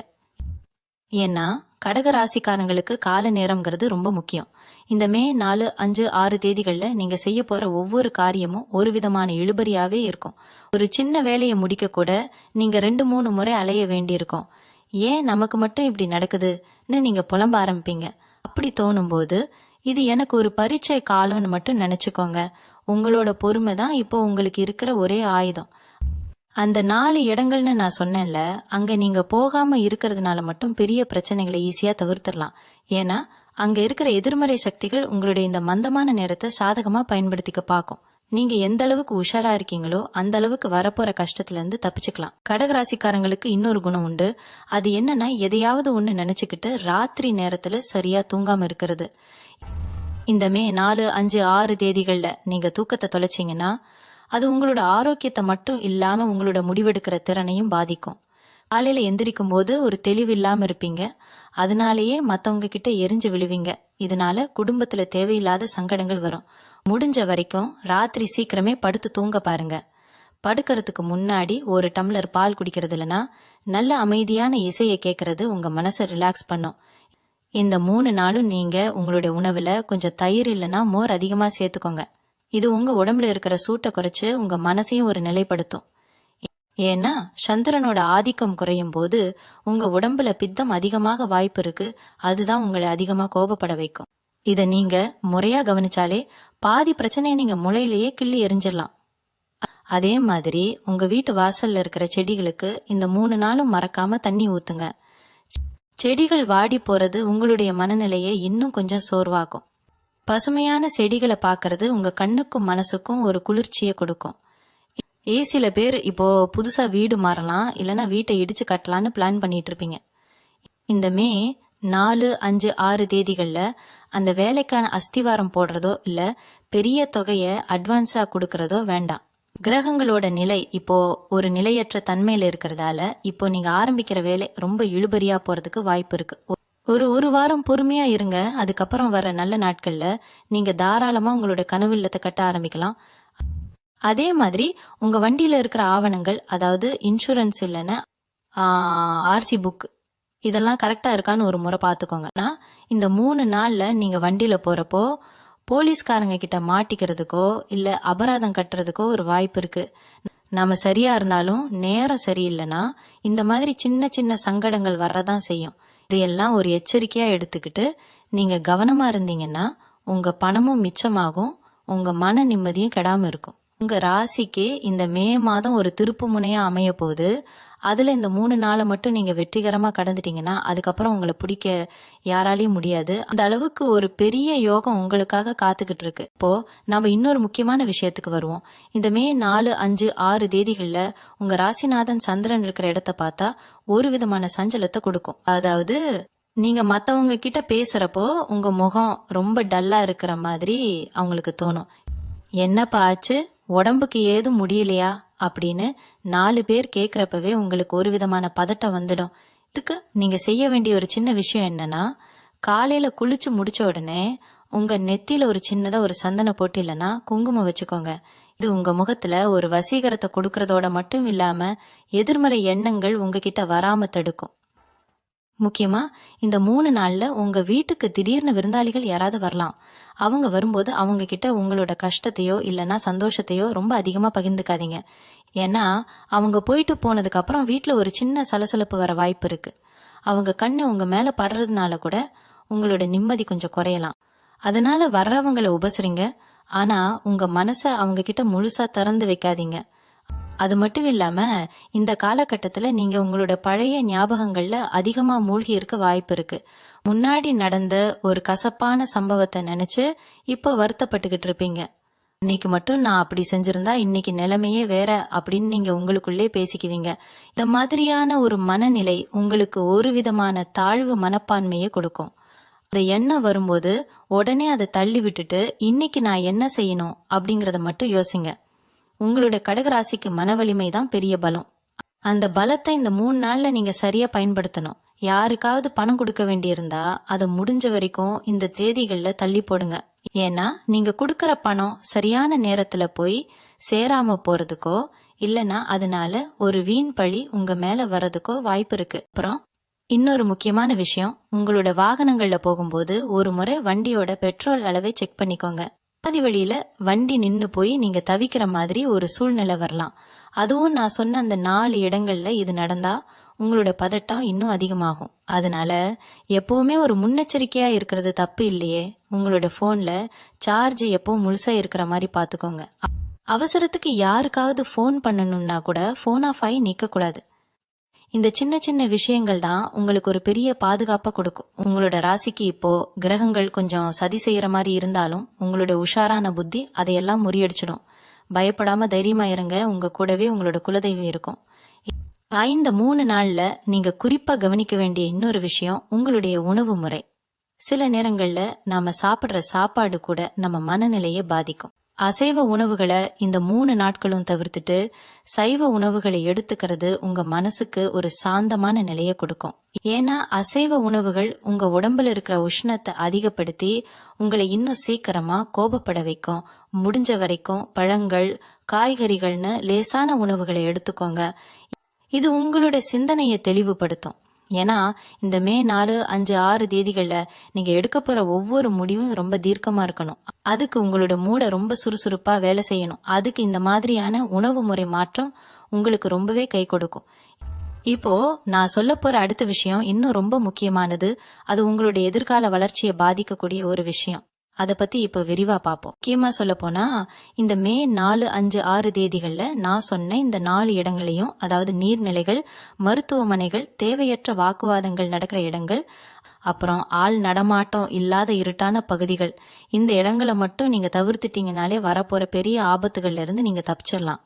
ஏன்னா கடக ராசிக்காரங்களுக்கு கால நேரம்ங்கிறது ரொம்ப முக்கியம். இந்த மே 4, 5, 6 தேதிகள்ல நீங்க செய்ய போற ஒவ்வொரு காரியமும் ஒரு விதமான இழுபறியாவே இருக்கும். ஒரு சின்ன வேலையை முடிக்க கூட நீங்க 2-3 முறை அலைய வேண்டியிருக்கும். ஏன் நமக்கு மட்டும் இப்படி நடக்குதுன்னு நீங்க புலம்ப ஆரம்பிப்பீங்க. அப்படி தோணும் போது இது எனக்கு ஒரு பரீட்சை காலம்னு மட்டும் நினைச்சுக்கோங்க. உங்களோட பொறுமை தான் இப்போ உங்களுக்கு இருக்கிற ஒரே ஆயுதம். அந்த 4 இடங்கள்னு நான் சொன்னேன்ல, அங்க நீங்க போகாம இருக்கிறதுனால மட்டும் பெரிய பிரச்சனைகளை ஈஸியா தவிர்த்திடலாம். ஏன்னா அங்க இருக்கிற எதிர்மறை சக்திகள் உங்களுடைய இந்த மந்தமான நேரத்தை சாதகமா பயன்படுத்திக்க பார்க்கும். நீங்க எந்த அளவுக்கு உஷாரா இருக்கீங்களோ அந்த அளவுக்கு வரப்போற கஷ்டத்துல இருந்து தப்பிச்சுக்கலாம். கடகராசிக்காரங்களுக்கு இன்னொரு குணம் உண்டு. அது என்னன்னா, எதையாவது ஒண்ணு நினைச்சுக்கிட்டு ராத்திரி நேரத்துல சரியா தூங்காம இருக்கிறது. இந்த மே 4, 5, 6 தேதிகள்ல நீங்க தூக்கத்தை தொலைச்சிங்கன்னா அது உங்களோட ஆரோக்கியத்தை மட்டும் இல்லாம உங்களோட முடிவெடுக்கிற திறனையும் பாதிக்கும். காலையில எந்திரிக்கும் போது ஒரு தெளிவு இல்லாம இருப்பீங்க. அதனாலேயே மத்தவங்க கிட்ட எரிஞ்சு விழுவீங்க. இதனால குடும்பத்துல தேவையில்லாத சங்கடங்கள் வரும். முடிஞ்ச வரைக்கும் ராத்திரி சீக்கிரமே படுத்து தூங்க பாருங்க. படுக்கிறதுக்கு முன்னாடி ஒரு டம்ளர் பால் குடிக்கிறது இல்லைன்னா நல்ல அமைதியான இசையை கேட்கறது உங்க மனசை ரிலாக்ஸ் பண்ணும். இந்த 3 நாளும் நீங்க உங்களுடைய உணவுல கொஞ்சம் தயிர் இல்லைன்னா மோர் அதிகமா சேர்த்துக்கோங்க. இது உங்க உடம்புல இருக்கிற சூட்டை குறைச்சு உங்க மனசையும் ஒரு நிலைப்படுத்தும். ஏன்னா சந்திரனோட ஆதிக்கம் குறையும் போது உங்க உடம்புல பித்தம் அதிகமாக வாய்ப்பு இருக்கு. அதுதான் உங்களை அதிகமா கோபப்பட வைக்கும். இத நீங்க முறையா கவனிச்சாலே பாதி பிரச்சனையை நீங்க முளையிலேயே கிள்ளி எரிஞ்சிடலாம். அதே மாதிரி உங்க வீட்டு வாசல்ல இருக்கிற செடிகளுக்கு இந்த 3 நாளும் மறக்காம தண்ணி ஊத்துங்க. செடிகள் வாடி போறது உங்களுடைய மனநிலையை இன்னும் கொஞ்சம் சோர்வாக்கும். பசுமையான செடிகளை பாக்குறது உங்க கண்ணுக்கும் மனசுக்கும் ஒரு குளிர்ச்சியை கொடுக்கும். சில பேர் இப்போ புதுசா வீடு மாறலாம் இல்லைன்னா வீட்டை இடிச்சு கட்டலான்னு பிளான் பண்ணிட்டு இருப்பீங்க. இந்த மே 4, 5, 6 தேதிகள்ல அந்த வேலைக்கான அஸ்திவாரம் போடுறதோ இல்ல பெரிய தொகையை அட்வான்ஸா கொடுக்கறதோ வேண்டாம். கிரகங்களோட நிலை இப்போ ஒரு நிலையற்ற தன்மையில இருக்கிறதால இப்போ நீங்க ஆரம்பிக்கிற வேலை ரொம்ப இழுபறியா போறதுக்கு வாய்ப்பு இருக்கு. ஒரு வாரம் பொறுமையா இருங்க. அதுக்கப்புறம் வர நல்ல நாட்கள்ல நீங்க தாராளமா உங்களோட கனவு இல்லத்தை கட்ட ஆரம்பிக்கலாம். அதே மாதிரி உங்க வண்டியில இருக்கிற ஆவணங்கள், அதாவது இன்சூரன்ஸ் இல்லைன்னா ஆர்சி புக், இதெல்லாம் கரெக்டா இருக்கான்னு ஒரு முறை பாத்துக்கோங்க. இந்த 3 நாள்ல நீங்க வண்டியில போறப்போ போலீஸ்காரங்க கிட்ட மாட்டிக்கிறதுக்கோ இல்ல அபராதம் கட்டுறதுக்கோ ஒரு வாய்ப்பு இருக்கு. நாம சரியா இருந்தாலும் நேரம் சரியில்லைன்னா இந்த மாதிரி சின்ன சின்ன சங்கடங்கள் வர்றதான் செய்யும். இதையெல்லாம் ஒரு எச்சரிக்கையா எடுத்துக்கிட்டு நீங்க கவனமா இருந்தீங்கன்னா உங்க பணமும் மிச்சமாகும், உங்க மன நிம்மதியும் கெடாம இருக்கும். உங்க ராசிக்கு இந்த மே மாதம் ஒரு திருப்பு முனையா அமைய போகுது. அதுல இந்த 3 நாளை மட்டும் நீங்க வெற்றிகரமா கடந்துட்டீங்கன்னா அதுக்கப்புறம் உங்களை பிடிக்க யாராலையும் முடியாது. அந்த அளவுக்கு ஒரு பெரிய யோகம் உங்களுக்காக காத்துக்கிட்டு இருக்கு. இப்போ நாம இன்னொரு முக்கியமான விஷயத்துக்கு வருவோம். இந்த மே 4, 5, 6 தேதிகள்ல உங்க ராசிநாதன் சந்திரன் இருக்கிற இடத்த பார்த்தா ஒரு விதமான சஞ்சலத்தை கொடுக்கும். அதாவது நீங்க மத்தவங்க கிட்ட பேசுறப்போ உங்க முகம் ரொம்ப டல்லா இருக்கிற மாதிரி அவங்களுக்கு தோணும். என்னப்பா ஆச்சு, உடம்புக்கு ஏதும் முடியலையா அப்படின்னு 4 பேர் கேக்குறப்பவே உங்களுக்கு ஒரு விதமான பதட்டம் வந்துடும். இதுக்கு நீங்க செய்ய வேண்டிய ஒரு சின்ன விஷயம் என்னன்னா, காலையில குளிச்சு முடிச்ச உடனே உங்க நெத்தியில ஒரு சின்னதா ஒரு சந்தன போட்டு இல்லைன்னா குங்குமம் வச்சுக்கோங்க. இது உங்க முகத்துல ஒரு வசீகரத்தை கொடுக்கறதோட மட்டும் இல்லாம எதிர்மறை எண்ணங்கள் உங்ககிட்ட வராம தடுக்கும். முக்கியமா இந்த 3 நாள்ல உங்க வீட்டுக்கு திடீர்னு விருந்தாளிகள் யாராவது வரலாம். அவங்க வரும்போது அவங்க கிட்ட உங்களோட கஷ்டத்தையோ இல்லைன்னா சந்தோஷத்தையோ ரொம்ப அதிகமா பகிர்ந்துக்காதீங்க. ஏன்னா அவங்க போயிட்டு போனதுக்கு அப்புறம் வீட்டுல ஒரு சின்ன சலசலப்பு வர வாய்ப்பு இருக்கு. அவங்க கண்ணு உங்க மேல படுறதுனால கூட உங்களோட நிம்மதி கொஞ்சம் குறையலாம். அதனால வர்றவங்களை உபசரிங்க. ஆனா உங்க மனச அவங்க கிட்ட முழுசா திறந்து வைக்காதீங்க. அது மட்டும் இல்லாம இந்த காலகட்டத்துல நீங்க உங்களோட பழைய ஞாபகங்கள்ல அதிகமா மூழ்கி இருக்க வாய்ப்பு இருக்கு. முன்னாடி நடந்த ஒரு கசப்பான சம்பவத்தை நினைச்சு இப்போ வருத்தப்பட்டுக்கிட்டு இருப்பீங்க. இன்னைக்கு மட்டும் நான் அப்படி செஞ்சிருந்தா இன்னைக்கு நிலைமையே வேற அப்படின்னு நீங்க உங்களுக்குள்ளே பேசிக்குவீங்க. இந்த மாதிரியான ஒரு மனநிலை உங்களுக்கு ஒரு விதமான தாழ்வு மனப்பான்மையை கொடுக்கும். அந்த எண்ணம் வரும்போது உடனே அதை தள்ளி விட்டுட்டு இன்னைக்கு நான் என்ன செய்யணும் அப்படிங்கறத மட்டும் யோசிங்க. உங்களுடைய கடகராசிக்கு மன வலிமை தான் பெரிய பலம். அந்த பலத்தை இந்த 3 நாள்ல நீங்க சரியா பயன்படுத்தணும். யாருக்காவது பணம் கொடுக்க வேண்டியிருந்தா அதை முடிஞ்ச வரைக்கும் இந்த தேதிகள்ல தள்ளி போடுங்க. ஏன்னா நீங்க கொடுக்கற பணம் சரியான நேரத்துல போய் சேராம போறதுக்கோ இல்லனா அதனால ஒரு வீண் பழி உங்க மேல வர்றதுக்கோ வாய்ப்பு இருக்கு. அப்புறம் இன்னொரு முக்கியமான விஷயம், உங்களோட வாகனங்கள்ல போகும்போது ஒரு முறை வண்டியோட பெட்ரோல் அளவை செக் பண்ணிக்கோங்க. பாதி வழியில வண்டி நின்னு போய் நீங்க தவிக்கிற மாதிரி ஒரு சூழ்நிலை வரலாம். அதுவும் நான் சொன்ன அந்த 4 இடங்கள்ல இது நடந்தா உங்களோட பதட்டம் இன்னும் அதிகமாகும். அதனால எப்பவுமே ஒரு முன்னெச்சரிக்கையா இருக்கிறது தப்பு இல்லையே. உங்களோட போன்ல சார்ஜ் எப்பவும் முழுசா இருக்கிற மாதிரி பாத்துக்கோங்க. அவசரத்துக்கு யாருக்காவது போன் பண்ணணும்னா கூட போன் ஆஃப் ஆகி நிக்க கூடாது. இந்த சின்ன சின்ன விஷயங்கள் தான் உங்களுக்கு ஒரு பெரிய பாதுகாப்பை கொடுக்கும். உங்களோட ராசிக்கு இப்போ கிரகங்கள் கொஞ்சம் சதி செய்யற மாதிரி இருந்தாலும் உங்களோட உஷாரான புத்தி அதையெல்லாம் முறியடிச்சிடும். பயப்படாம தைரியமா இருங்க. உங்க கூடவே உங்களோட குலதெய்வம் இருக்கும். இந்த 3 நாள்ல நீங்க குறிப்பா கவனிக்க வேண்டிய இன்னொரு விஷயம் உங்களுடைய உணவு முறை. சில நேரங்கள்ல நாம சாப்பிடுற சாப்பாடு கூட நம்ம மனநிலையை பாதிக்கும். அசைவ உணவுகளை இந்த 3 நாட்களும் தவிர்த்துட்டு சைவ உணவுகளை எடுத்துக்கிறது உங்க மனசுக்கு ஒரு சாந்தமான நிலையை கொடுக்கும். ஏன்னா அசைவ உணவுகள் உங்க உடம்புல இருக்கிற உஷ்ணத்தை அதிகப்படுத்தி உங்களை இன்னும் சீக்கிரமா கோபப்பட வைக்கும். முடிஞ்ச வரைக்கும் பழங்கள், காய்கறிகள்னு லேசான உணவுகளை எடுத்துக்கோங்க. இது உங்களோட சிந்தனையை தெளிவுபடுத்தும். ஏன்னா இந்த மே 4, 5, 6 தேதிகள்ல நீங்க எடுக்க போற ஒவ்வொரு முடிவும் ரொம்ப தீர்க்கமா இருக்கணும். அதுக்கு உங்களோட மூளை ரொம்ப சுறுசுறுப்பா வேலை செய்யணும். அதுக்கு இந்த மாதிரியான உணவு முறை மாற்றம் உங்களுக்கு ரொம்பவே கை கொடுக்கும். இப்போ நான் சொல்ல போற அடுத்த விஷயம் இன்னும் ரொம்ப முக்கியமானது. அது உங்களுடைய எதிர்கால வளர்ச்சியை பாதிக்கக்கூடிய ஒரு விஷயம். அத பத்தி இப்ப விரிவா பாப்போம். முக்கியமா சொல்ல போனா இந்த மே 4, 5, 6 தேதிகள்ல நான் சொன்ன இந்த 4 இடங்களையும், அதாவது நீர்நிலைகள், மருத்துவமனைகள், தேவையற்ற வாக்குவாதங்கள் நடக்கிற இடங்கள், அப்புறம் ஆள் நடமாட்டம் இல்லாத இருட்டான பகுதிகள், இந்த இடங்களை மட்டும் நீங்க தவிர்த்துட்டீங்கனாலே வரப்போற பெரிய ஆபத்துகள்ல இருந்து நீங்க தப்பிச்சிடலாம்.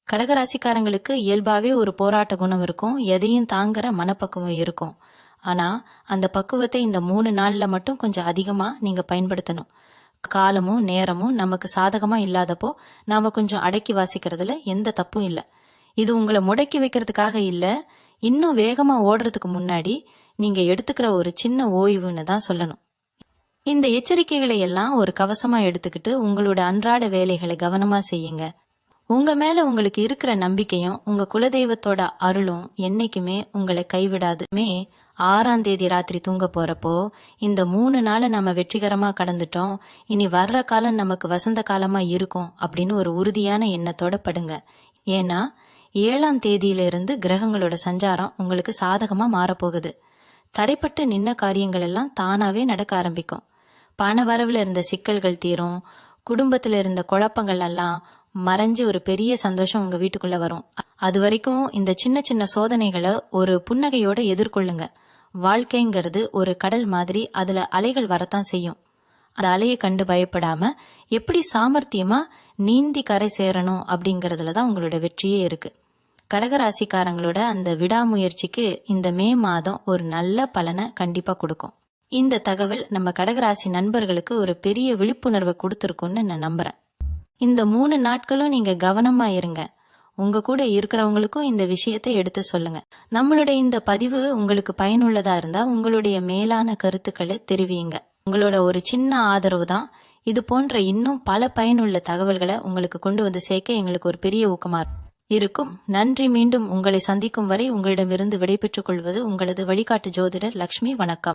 கடகராசிக்காரங்களுக்கு இயல்பாவே ஒரு போராட்ட குணம் இருக்கும். எதையும் தாங்குற மனப்பக்குவம் இருக்கும். ஆனா அந்த பக்குவத்தை இந்த 3 நாள்ல மட்டும் கொஞ்சம் அதிகமா நீங்க பயன்படுத்தணும். காலமும் நேரமும் நமக்கு சாதகமா இல்லாதப்போ நாம கொஞ்சம் அடக்கி வாசிக்கிறதுல எந்த தப்பும் இல்ல. இது உங்களை முடக்கி வைக்கிறதுக்காக இல்ல, இன்னும் வேகமா ஓடுறதுக்கு முன்னாடி நீங்க எடுத்துக்கிற ஒரு சின்ன ஓய்வுன்னு தான் சொல்லணும். இந்த எச்சரிக்கைகளை எல்லாம் ஒரு கவசமா எடுத்துக்கிட்டு உங்களோட அன்றாட வேலைகளை கவனமா செய்யுங்க. உங்க மேல உங்களுக்கு இருக்கிற நம்பிக்கையும் உங்க குலதெய்வத்தோட அருளும் என்னைக்குமே உங்களை கைவிடாது. மே 6ஆம் தேதி ராத்திரி தூங்க போறப்போ இந்த 3 நாளை நம்ம வெற்றிகரமா கடந்துட்டோம், இனி வர்ற காலம் நமக்கு வசந்த காலமா இருக்கும் அப்படின்னு ஒரு உறுதியான எண்ணத்தோட படுங்க. ஏன்னா 7ஆம் தேதியிலிருந்து கிரகங்களோட சஞ்சாரம் உங்களுக்கு சாதகமா மாறப்போகுது. தடைப்பட்டு நின்ன காரியங்கள் எல்லாம் தானாவே நடக்க ஆரம்பிக்கும். பண வரவுல இருந்த சிக்கல்கள் தீரும். குடும்பத்துல இருந்த குழப்பங்கள் எல்லாம் மறைஞ்சு ஒரு பெரிய சந்தோஷம் உங்க வீட்டுக்குள்ள வரும். அது வரைக்கும் இந்த சின்ன சின்ன சோதனைகளை ஒரு புன்னகையோட எதிர்கொள்ளுங்க. வாழ்க்கைங்கிறது ஒரு கடல் மாதிரி, அதுல அலைகள் வரத்தான் செய்யும். அந்த அலையை கண்டு பயப்படாம எப்படி சாமர்த்தியமா நீந்தி கரை சேரணும் அப்படிங்கறதுலதான் உங்களோட வெற்றியே இருக்கு. கடகராசிக்காரங்களோட அந்த விடாமுயற்சிக்கு இந்த மே மாதம் ஒரு நல்ல பலனை கண்டிப்பா கொடுக்கும். இந்த தகவல் நம்ம கடகராசி நண்பர்களுக்கு ஒரு பெரிய விழிப்புணர்வை கொடுத்திருக்கும்னு நான் நம்புறேன். இந்த 3 நாட்களும் நீங்க கவனமா இருங்க. உங்க கூட இருக்கிறவங்களுக்கும் இந்த விஷயத்தை எடுத்து சொல்லுங்க. நம்மளுடைய இந்த பதிவு உங்களுக்கு பயனுள்ளதா இருந்தா உங்களுடைய மேலான கருத்துக்களை தெரிவிங்க. உங்களோட ஒரு சின்ன ஆதரவு தான் இது போன்ற இன்னும் பல பயனுள்ள தகவல்களை உங்களுக்கு கொண்டு வந்து சேர்க்க எங்களுக்கு ஒரு பெரிய ஊக்கமா இருக்கும். நன்றி. மீண்டும் உங்களை சந்திக்கும் வரை உங்களிடமிருந்து விடைபெற்றுக் கொள்வது உங்களது வழிகாட்டு ஜோதிடர் லக்ஷ்மி. வணக்கம்.